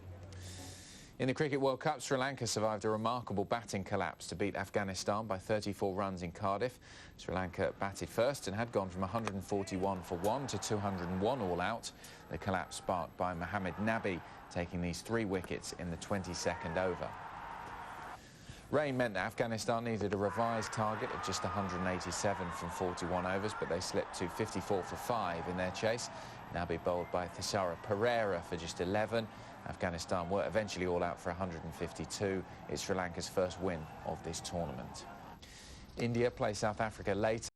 In the Cricket World Cup, Sri Lanka survived a remarkable batting collapse to beat Afghanistan by 34 runs in Cardiff. Sri Lanka batted first and had gone from 141 for 1 to 201 all out. The collapse sparked by Mohammad Nabi taking these 3 wickets in the 22nd over. Rain meant that Afghanistan needed a revised target of just 187 from 41 overs, but they slipped to 54 for 5 in their chase. Nabi bowled by Thisara Pereira for just 11. Afghanistan were eventually all out for 152. It's Sri Lanka's first win of this tournament. India play South Africa later.